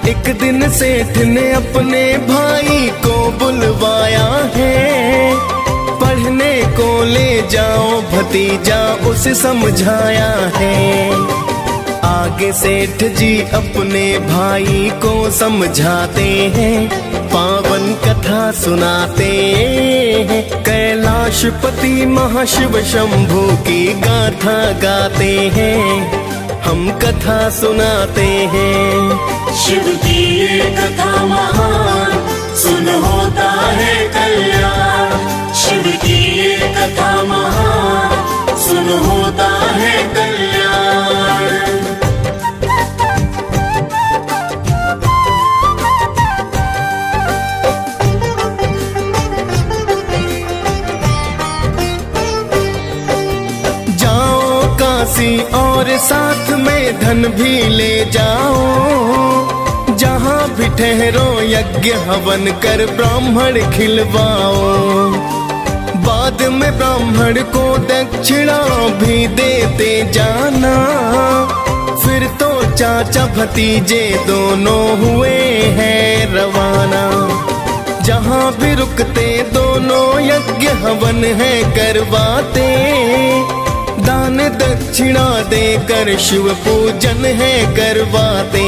Speaker 4: एक दिन सेठ ने अपने भाई को बुलवाया है। पढ़ने को ले जाओ भतीजा, उसे समझाया है। आगे सेठ जी अपने भाई को समझाते हैं। पावन कथा सुनाते हैं। कैलाशपति महाशिव शंभु की गाथा गाते हैं। हम कथा सुनाते हैं।
Speaker 5: शिव की ये कथा महान, सुन होता है कल्याण। शिव की ये कथा महान, सुन होता है कल्याण।
Speaker 4: दासी और साथ में धन भी ले जाओ। जहाँ भी ठहरो यज्ञ हवन कर ब्राह्मण खिलवाओ। बाद में ब्राह्मण को दक्षिणा भी देते जाना। फिर तो चाचा भतीजे दोनों हुए हैं रवाना। जहाँ भी रुकते दोनों यज्ञ हवन है करवाते। दान दक्षिणा देकर शिव पूजन है करवाते।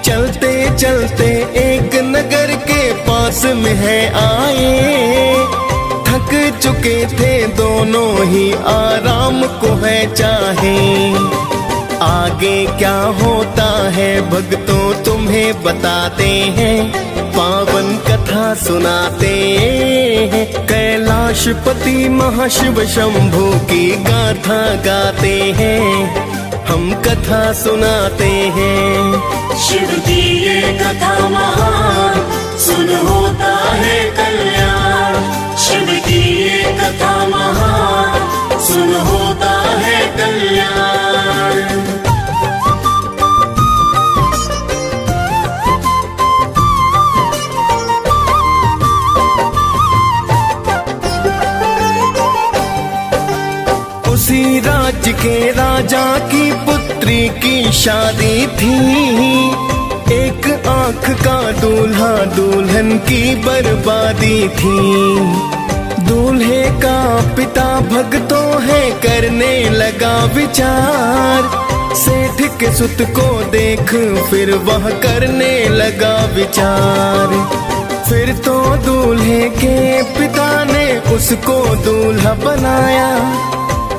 Speaker 4: चलते चलते एक नगर के पास में है आए। थक चुके थे दोनों ही आराम को है चाहे। आगे क्या होता है भक्तों तुम्हें बताते हैं। पावन कथा सुनाते हैं। कैलाशपति महाशिव शंभू की गाथा गाते हैं। हम कथा सुनाते हैं।
Speaker 5: शिव की ये कथा महान, सुन होता है कल्याण। शिव की ये कथा महान, सुन होता है कल्याण।
Speaker 4: उसी राज्य के राजा की पुत्री की शादी थी। एक आंख का दूल्हा दुल्हन की बर्बादी थी। दूल्हे का पिता भक्तों है करने लगा विचार। सेठ के सुत को देख फिर वह करने लगा विचार। फिर तो दूल्हे के पिता ने उसको दूल्हा बनाया।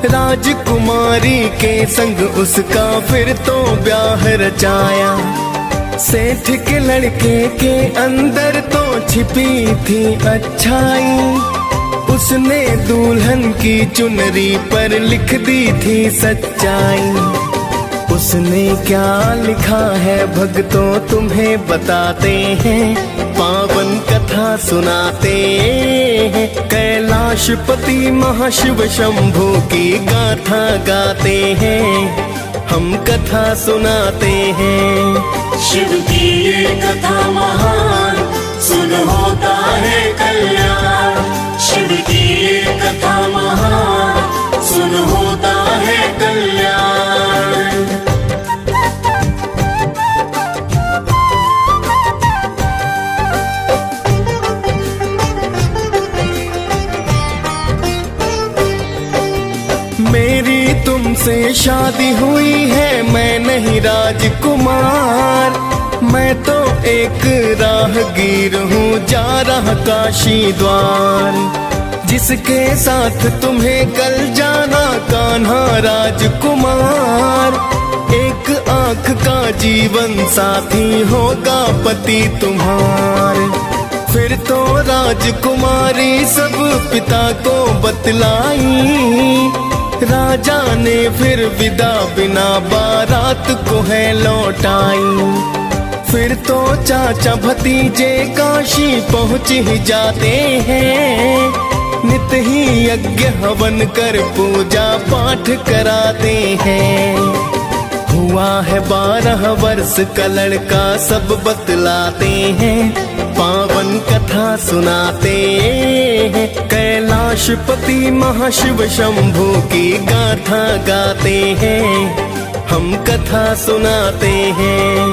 Speaker 4: राजकुमारी के संग उसका फिर तो ब्याह रचाया। सेठ के लड़के के अंदर तो छिपी थी अच्छाई। उसने दुल्हन की चुनरी पर लिख दी थी सच्चाई। उसने क्या लिखा है भक्तों तुम्हें बताते हैं। पावन कथा सुनाते हैं। कैलाशपति महाशिव शंभू की गाथा गाते हैं। हम कथा सुनाते हैं।
Speaker 5: शिव की ये कथा महान, सुन होता है कल्याण। शिव की ये कथा महान, सुन होता है कल्याण।
Speaker 4: मेरी तुमसे शादी हुई है, मैं नहीं राजकुमार। मैं तो एक राहगीर हूँ जा रहा काशी द्वार। जिसके साथ तुम्हें कल जाना कान्हा राजकुमार। एक आंख का जीवन साथी होगा पति तुम्हार। फिर तो राजकुमारी सब पिता को बतलाई। राजा ने फिर विदा बिना बारात को है लौटाई। फिर तो चाचा भतीजे काशी पहुँच ही जाते हैं। नित ही यज्ञ हवन कर पूजा पाठ कराते हैं। हुआ है 12 वर्ष का लड़का सब बतलाते हैं। पावन कथा सुनाते हैं। कैलाशपति महाशिव शंभू की गाथा गाते हैं। हम कथा सुनाते हैं।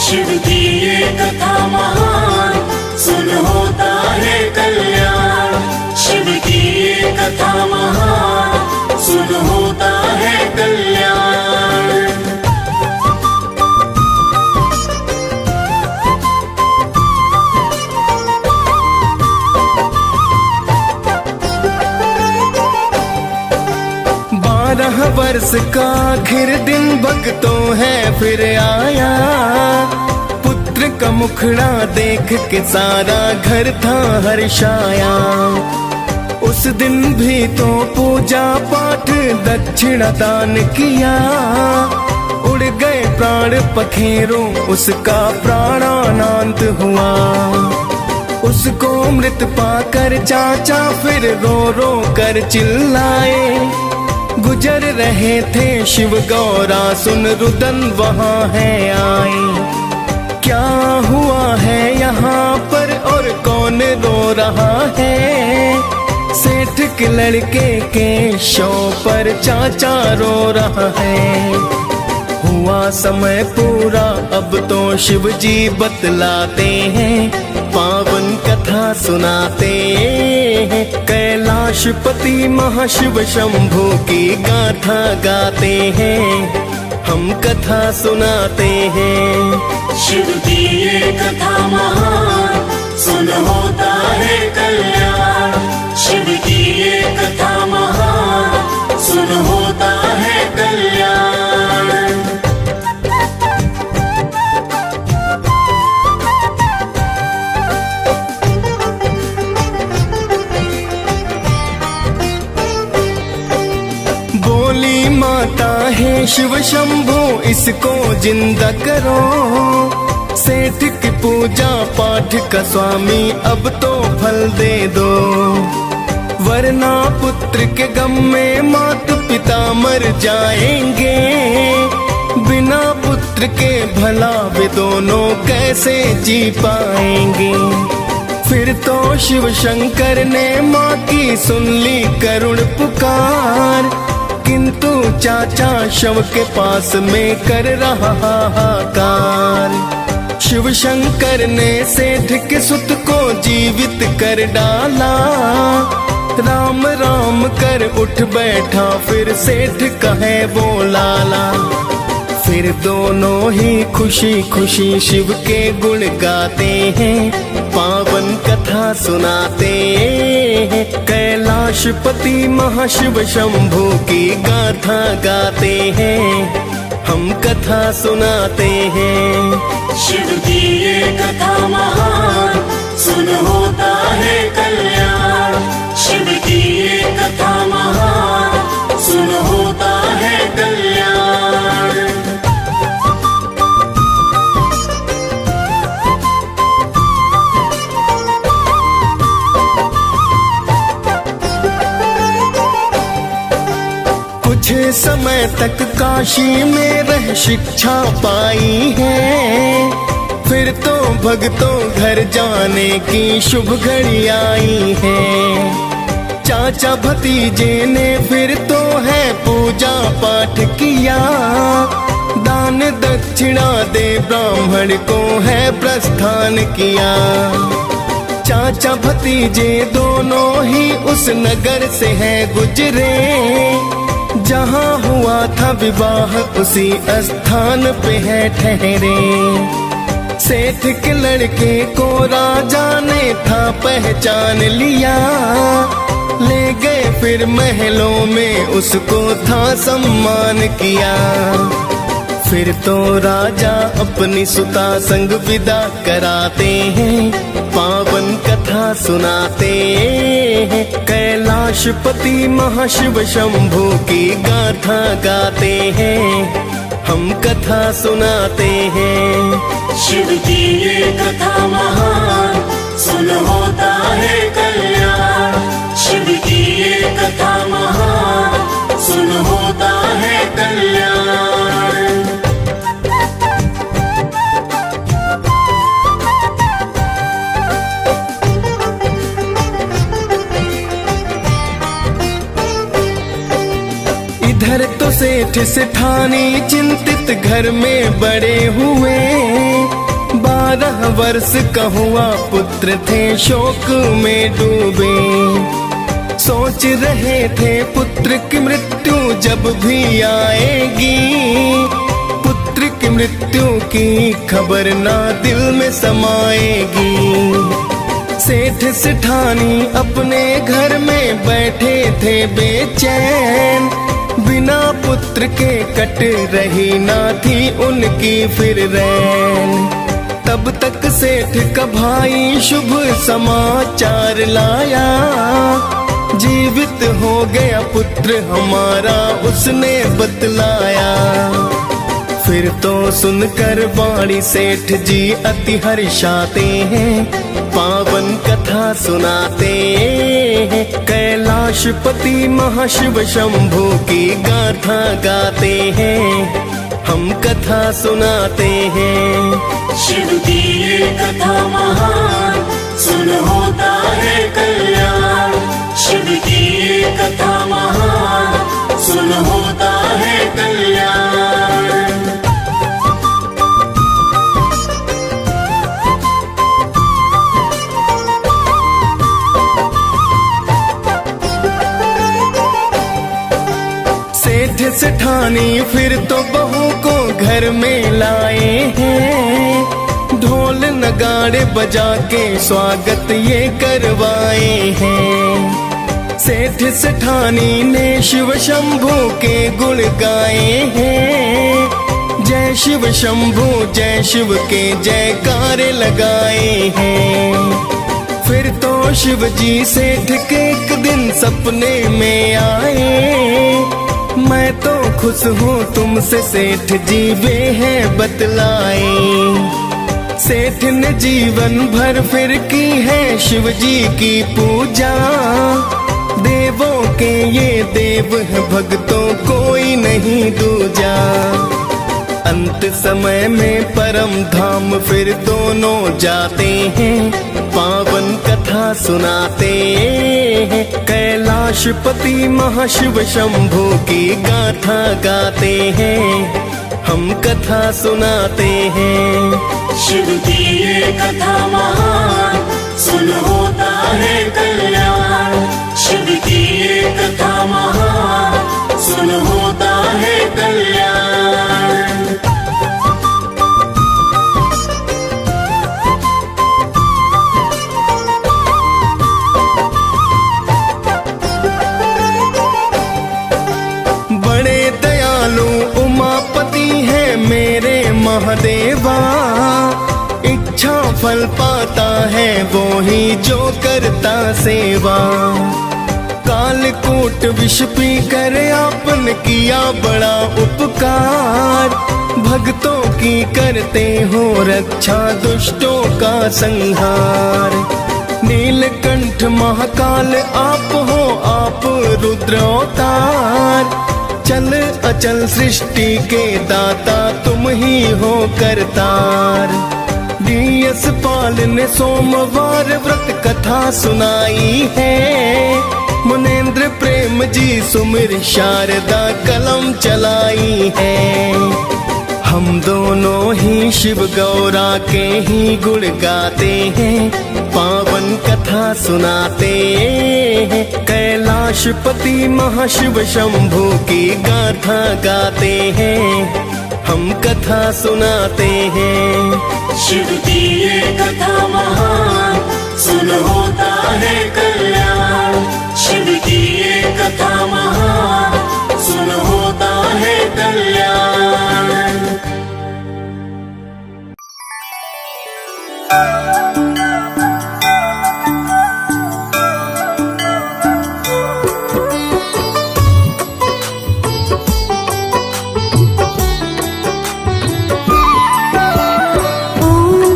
Speaker 5: शिव की ये कथा महान, सुन होता है कल्याण। शिव की ये कथा महान, सुन होता है कल्याण।
Speaker 4: वर्ष का आखिर दिन भक्तों है फिर आया। पुत्र का मुखड़ा देख के सारा घर था हर्षाया। उस दिन भी तो पूजा पाठ दक्षिणा दान किया। उड़ गए प्राण पखेरों उसका प्राणानंत हुआ। उसको मृत पाकर चाचा फिर रो रो कर चिल्लाए। गुजर रहे थे शिव गौरा, सुन रुदन वहाँ है आए। क्या हुआ है यहाँ पर और कौन रो रहा है? सेठ के लड़के के शव पर चाचा रो रहा है। हुआ समय पूरा अब तो शिव जी बतलाते हैं, पावन कथा सुनाते हैं। कैलाशपति महाशिव शंभू की गाथा गाते हैं, हम कथा सुनाते हैं।
Speaker 5: शिव की ये कथा महान, सुन होता है कल्याण। शिव की ये कथा महान, सुन होता है कल्याण।
Speaker 4: बोली माता है शिव शंभू, इसको जिंदा करो। सेठ की पूजा पाठ का स्वामी अब तो फल दे दो, वरना पुत्र के गम में मात पिता मर जाएंगे। बिना पुत्र के भला वे दोनों कैसे जी पाएंगे। फिर तो शिव शंकर ने माँ की सुन ली करुण पुकार, किंतु चाचा शव के पास में कर रहा हाहाकार। शिव शंकर ने सेठ के सुत को जीवित कर डाला, राम राम कर उठ बैठा फिर सेठ कहे वो लाला। फिर दोनों ही खुशी खुशी शिव के गुण गाते हैं, पावन कथा सुनाते हैं। कैलाशपति महाशिव शंभू की गाथा गाते हैं, हम कथा सुनाते हैं।
Speaker 5: शिव की ये कथा महान, सुन होता है कल्याण। शिव की ये कथा महान, सुन होता है कल्याण।
Speaker 4: कुछ समय तक काशी में रह शिक्षा पाई है, फिर तो भक्तों घर जाने की शुभ घड़ी आई है। चाचा भतीजे ने फिर तो है पूजा पाठ किया, दान दक्षिणा दे ब्राह्मण को है प्रस्थान किया। चाचा भतीजे दोनों ही उस नगर से है गुजरे, जहाँ हुआ था विवाह उसी स्थान पे है ठहरे। सेठ के लड़के को राजा ने था पहचान लिया, ले गए फिर महलों में उसको था सम्मान किया। फिर तो राजा अपनी सुता संग विदा कराते हैं, पावन कथा सुनाते हैं। कैलाशपति महाशिव शंभू की गाथा गाते हैं, हम कथा सुनाते हैं।
Speaker 5: शिव की ये कथा महान, सुन होता है कल्याण। शिव की ये कथा महान, सुन होता है कल्याण।
Speaker 4: इधर तो सेठ सेठानी चिंतित घर में बड़े हुए, 12 वर्ष का हुआ पुत्र थे शोक में डूबे। सोच रहे थे पुत्र की मृत्यु जब भी आएगी, पुत्र की मृत्यु की खबर ना दिल में समाएगी। सेठ सेठानी अपने घर में बैठे थे बेचैन, बिना पुत्र के कट रही ना थी उनकी फिर रैन। तब तक सेठ का भाई शुभ समाचार लाया, जीवित हो गया पुत्र हमारा उसने बतलाया। फिर तो सुनकर वाणी सेठ जी अति हर्षाते हैं, पावन कथा सुनाते हैं। कैलाशपति महाशिव शंभू की गाथा गाते हैं, हम कथा सुनाते हैं।
Speaker 5: शिव की ये कथा महान, सुन होता है कल्याण। शिव की ये कथा महान, सुन होता है कल्याण।
Speaker 4: सेठ सेठानी फिर तो बहू को घर में लाए हैं, ढोल नगाड़े बजा के स्वागत ये करवाए हैं। सेठ सेठानी ने शिव शंभू के गुण गाए हैं, जय शिव शंभू जय शिव के जयकारे लगाए हैं। फिर तो शिव जी सेठ के एक दिन सपने में आए, मैं तो खुश हूँ तुमसे सेठ जी वे हैं बतलाए। सेठ ने जीवन भर फिर की है शिव जी की पूजा, देवों के ये देव है भक्तों कोई नहीं दूजा। अंत समय में परम धाम फिर दोनों जाते हैं, पावन कथा सुनाते हैं। कैलाशपति महाशिव शंभू की गाथा गाते हैं, हम कथा सुनाते हैं।
Speaker 5: शिव की ये कथा महान, सुन होता है कल्याण। शिव की ये कथा महान, सुन होता है कल्याण।
Speaker 4: बड़े दयालु उमापति है मेरे महादेवा, इच्छा फल पाता है वो ही जो करता सेवा। कालकूट विष पी कर आपने किया बड़ा उपकार, भक्तों की करते हो रक्षा दुष्टों का संहार। नीलकंठ महाकाल आप हो आप रुद्र अवतार, चल अचल सृष्टि के दाता तुम ही हो करतार। डीएस पाल ने सोमवार व्रत कथा सुनाई है, मुनेन्द्र प्रेम जी सुमिर शारदा कलम चलाई है। हम दोनों ही शिव गौरा के ही गुण गाते हैं, पावन कथा सुनाते हैं। कैलाशपति महाशिव शंभू की गाथा गाते हैं, हम कथा सुनाते हैं।
Speaker 5: शिव की ये कथा महान, सुन होता है कल्याण। शिव की ये कथा महान, सुन होता है कल्याण।
Speaker 2: ॐ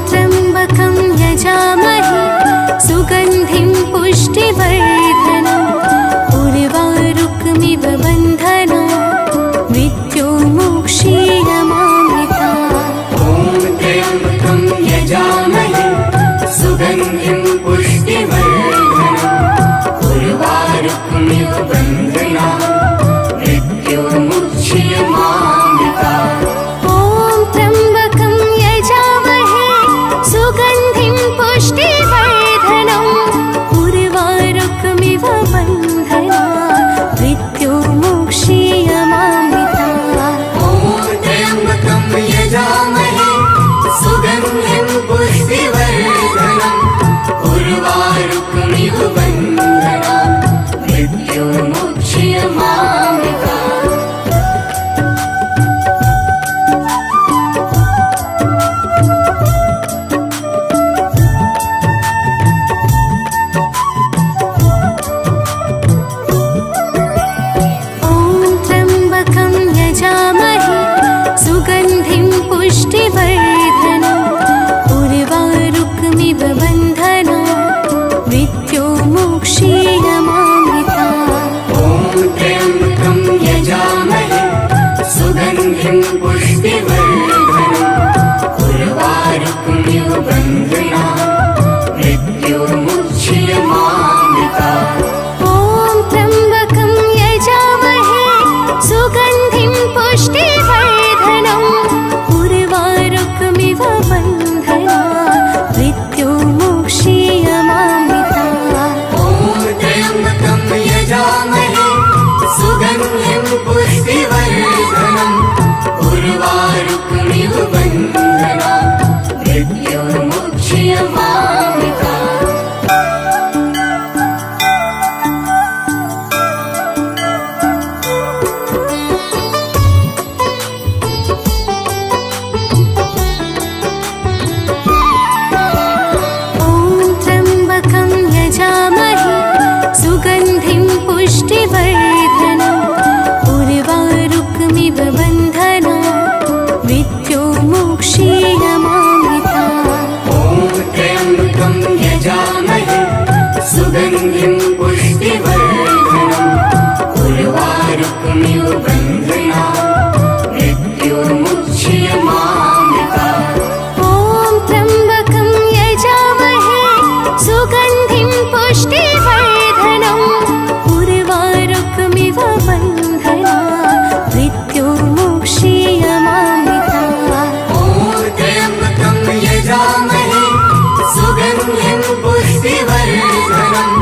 Speaker 2: त्र्यम्बकं यजामहे सुगन्धिं पुष्टिवर्धनम्
Speaker 5: सुगन्धिं पुष्टिवर्धनम् उर्वारुकमिव बन्धनात् मृत्युर्मुच्यमामृतात्।
Speaker 2: ॐ त्र्यम्बकं यजामहे सुगन्धिं पुष्टिवर्धनम् उर्वारुकमिव बन्धनात् मृत्युर्मुच्यमामृतात्।
Speaker 5: ॐ त्र्यम्बकं यजामहे सुगन्धिं पुष्टिवर्धनम्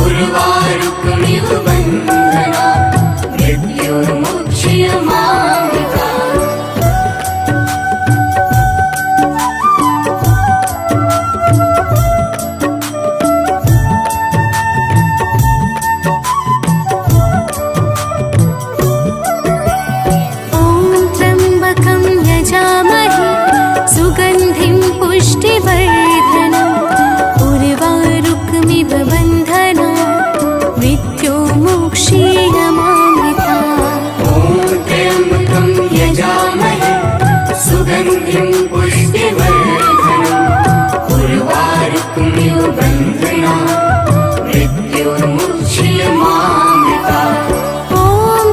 Speaker 5: उर्वारुकमिव बन्धनात् मृत्युर्मुच्यमामृतात्।
Speaker 2: ॐ त्र्यम्बकं यजामहे सुगन्धिं पुष्टिवर्धनम् उर्वारुकमिव बन्धनात् मृत्युर्मुच्यमामृतात्।
Speaker 5: ॐ त्र्यम्बकं यजामहे सुगन्धिं पुष्टिवर्धनम् उर्वारुकमिव बन्धनात् मृत्युर्मुच्यमामृतात्।
Speaker 2: ॐ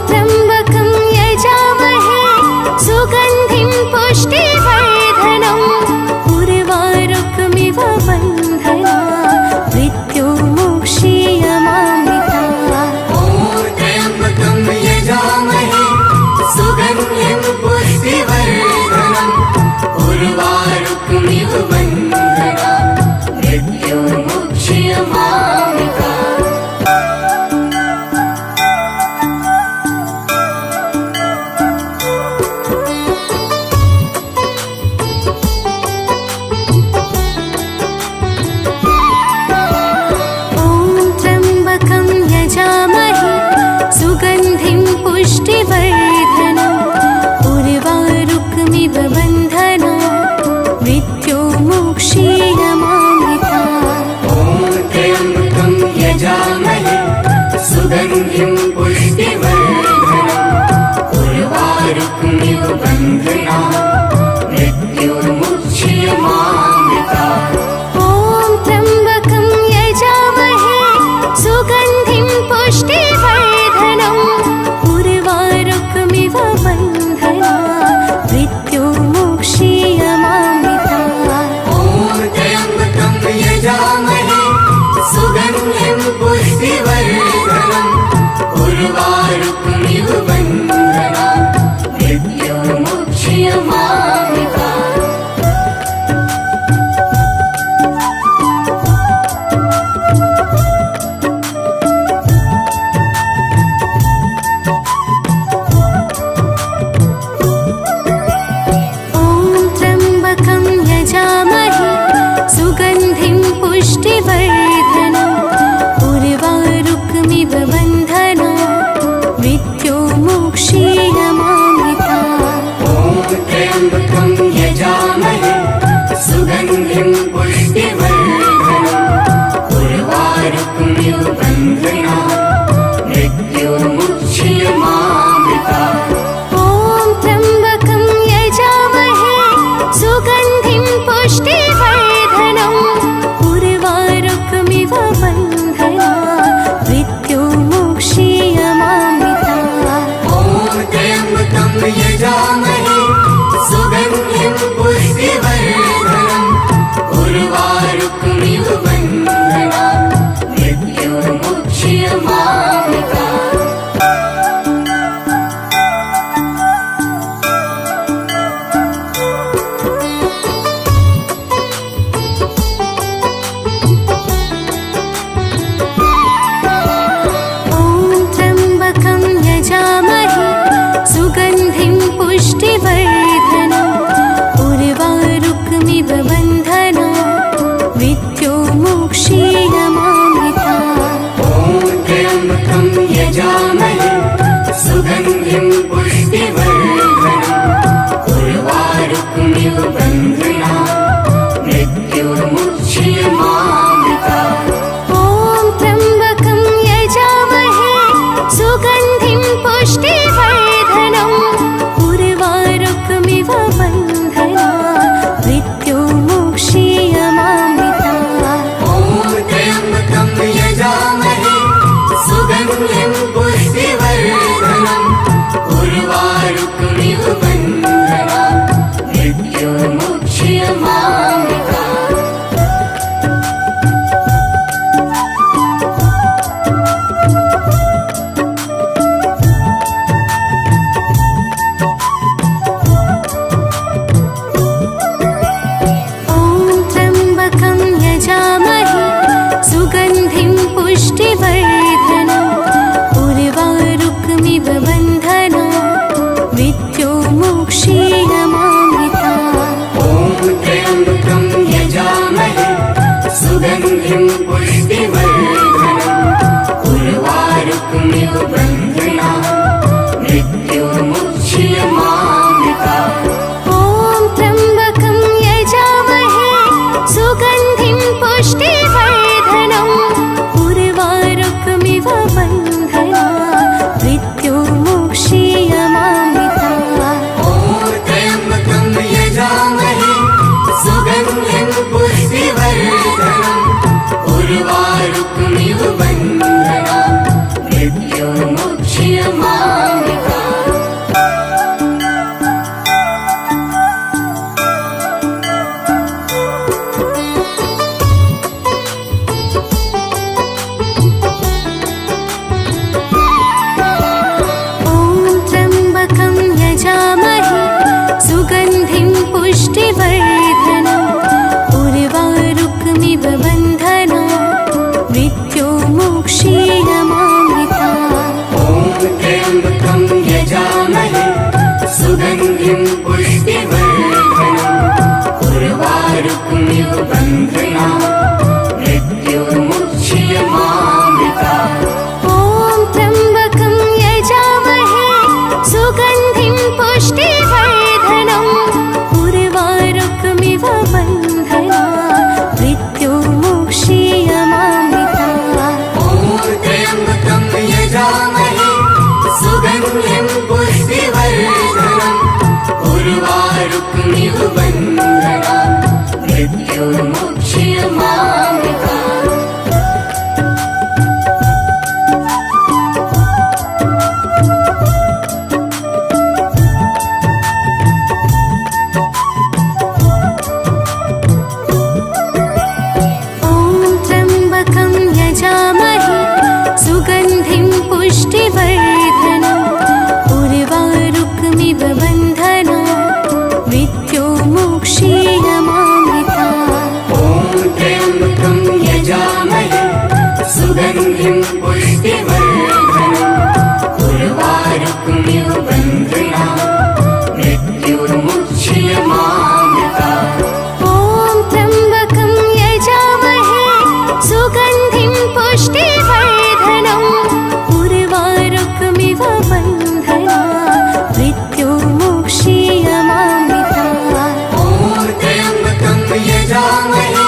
Speaker 2: त्र्यम्बकं यजामहे सुगन्धिं पुष्टिवर्धनम् उर्वारुकमिव बन्धनात् मृत्युर्मुच्यमामृतात्।
Speaker 5: ॐ त्र्यम्बकं यजामहे सुगन्धिं पुष्टिवर्धनम् उर्वारुकमिव बन्धनात् मृत्युर्मुच्यमामृतात्।
Speaker 2: ॐ त्र्यम्बकं यजामहे सुगन्धिं पुष्टिवर्धनम् उर्वारुकमिव बन्धनात् मृत्युर्मुच्यमामृतात्।
Speaker 5: ॐ त्र्यम्बकं यजामहे सुगन्धिं पुष्टिवर्धनम् उर्वारुकमिव बन्धनात् मृत्युर्मुच्यमामृतात्।
Speaker 2: ॐ त्र्यम्बकं यजामहे सुगन्धिं पुष्टिवर्धनम् उर्वारुकमिव बन्धनात् मृत्युर्मुच्यमामृतात्।
Speaker 5: ॐ त्र्यम्बकं यजामहे सुगन्धिं पुष्टिवर्धनम् उर्वारुकमिव बन्धनात् मृत्युर्मुच्यमामृतात्।
Speaker 2: ॐ त्र्यम्बकं यजामहे सुगन्धिं पुष्टिवर्धनम् उर्वारुकमिव बन्धनात् मृत्युर्मुच्यमामृतात्।
Speaker 5: ॐ त्र्यम्बकं यजामहे सुगन्धिं पुष्टिवर्धनम् उर्वारुकमिव बन्धनात् मृत्युर्मुच्यमामृतात्।
Speaker 2: ॐ त्र्यम्बकं यजामहे सुगन्धिं पुष्टिवर्धनम् उर्वारुकमिव बन्धनात् मृत्युर्मुच्यमामृतात्।
Speaker 5: ॐ त्र्यम्बकं यजामहे सुगन्धिं पुष्टिवर्धनम् उर्वारुकमिव बन्धनात् मृत्युर्मुच्यमामृतात्।
Speaker 2: ॐ त्र्यम्बकं यजामहे सुगन्धिं पुष्टिवर्धनम् उर्वारुकमिव बन्धनात् मृत्युर्मुच्यमामृतात्।
Speaker 5: ॐ त्र्यम्बकं यजामहे सुगन्धिं पुष्टिवर्धनम् उर्वारुकमिव बन्धनात् मृत्युर्मुच्यमामृतात्।
Speaker 2: ॐ त्र्यम्बकं यजामहे सुगन्धिं पुष्टिवर्धनम् उर्वारुकमिव बन्धनात् मृत्युर्मुच्यमामृतात्।
Speaker 5: ॐ त्र्यम्बकं यजामहे
Speaker 2: मृत्युर्मुक्षीयमामृता।
Speaker 5: ॐ त्र्यम्बकं यजामहे सुगन्धिं पुष्टिवर्धनम् उर्वारुकमिव बन्धनान् मृत्युर्मुक्षीयमामृता।
Speaker 2: ॐ त्र्यम्बकं यजामहे सुगन्धिं पुष्टिवर्धनम् उर्वारुकमिव बन्धनान् मृत्युर्मुक्षीयमामृता।
Speaker 5: ॐ त्र्यम्बकं यजामहे सुगन्धिं पुष्टिवर्धनम् उर्वारुकमिव बन्धनान् मृत्युर्मुक्षीयमामृता।
Speaker 2: ॐ त्र्यम्बकं यजामहे सुगन्धिं पुष्टिवर्धनम् उर्वारुकमिव बन्धनान् मृत्युर्मुक्षीयमामृता।
Speaker 5: ॐ त्र्यम्बकं यजामहे सुगन्धिं पुष्टिवर्धनम् उर्वारुकमिव बन्धनान् मृत्युर्मुक्षीयमामृता।
Speaker 2: ॐ त्र्यम्बकं यजामहे सुगन्धिं पुष्टिवर्धनम् उर्वारुकमिव बन्धनान् मृत्युर्मुक्षीयमामृता।
Speaker 5: ॐ त्र्यम्बकं यजामहे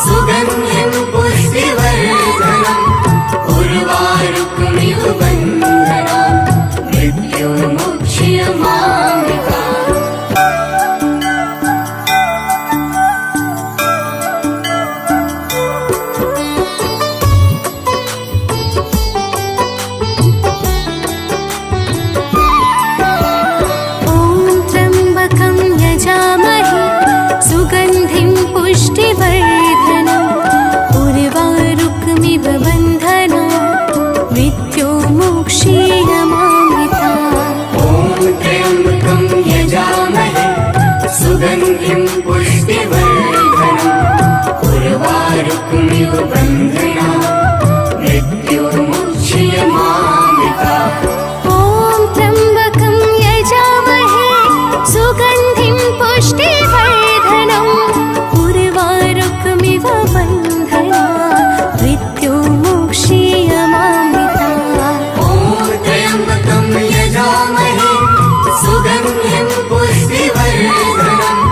Speaker 5: सुगन्धिं पुष्टिवर्धनम् उर्वारुकमिव बन्धनान् मृत्युर्मुक्षीयमामृता।
Speaker 2: ॐ त्र्यम्बकं यजामहे सुगन्धिं पुष्टिवर्धनम् उर्वारुकमिव बन्धनान् मृत्युर्मुक्षीयमामृता।
Speaker 5: ॐ त्र्यम्बकं यजामहे सुगन्धिं पुष्टिवर्धनम् उर्वारुकमिव बन्धनान् मृत्युर्मुक्षीयमामृता।
Speaker 2: ॐ त्र्यम्बकं यजामहे सुगन्धिं पुष्टिवर्धनम् उर्वारुकमिव बन्धनान् मृत्युर्मुक्षीयमामृता।
Speaker 5: ॐ त्र्यम्बकं यजामहे सुगन्धिं पुष्टिवर्धनम्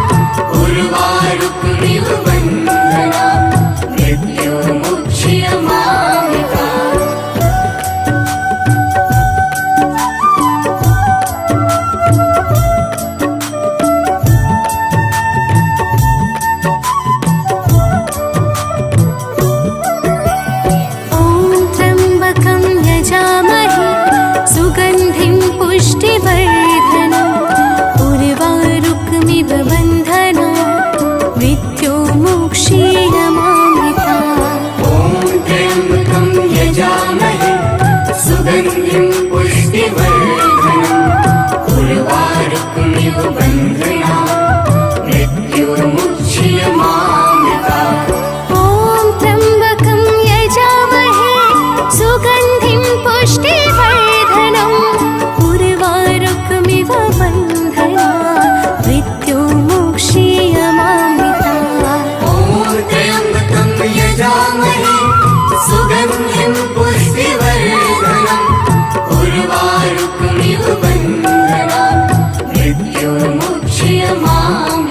Speaker 5: उर्वारुकमिव बन्धनान् मृत्युर्मुक्षीयमामृता।
Speaker 2: ॐ त्र्यम्बकं यजामहे सुगन्धिं पुष्टिवर्धनम् उर्वारुकमिव बन्धनान् मृत्युर्मुक्षीयमामृता।
Speaker 5: ॐ त्र्यम्बकं यजामहे सुगन्धिं पुष्टिवर्धनम् उर्वारुकमिव बन्धनान् मृत्युर्मुक्षीयमामृता।
Speaker 2: ॐ त्र्यम्बकं यजामहे सुगन्धिं पुष्टिवर्धनम् उर्वारुकमिव बन्धनान् मृत्युर्मुक्षीयमामृता।
Speaker 5: ॐ त्र्यम्बकं यजामहे सुगन्धिं पुष्टिवर्धनम् उर्वारुकमिव बन्धनान् मृत्युर्मुक्षीयमामृता।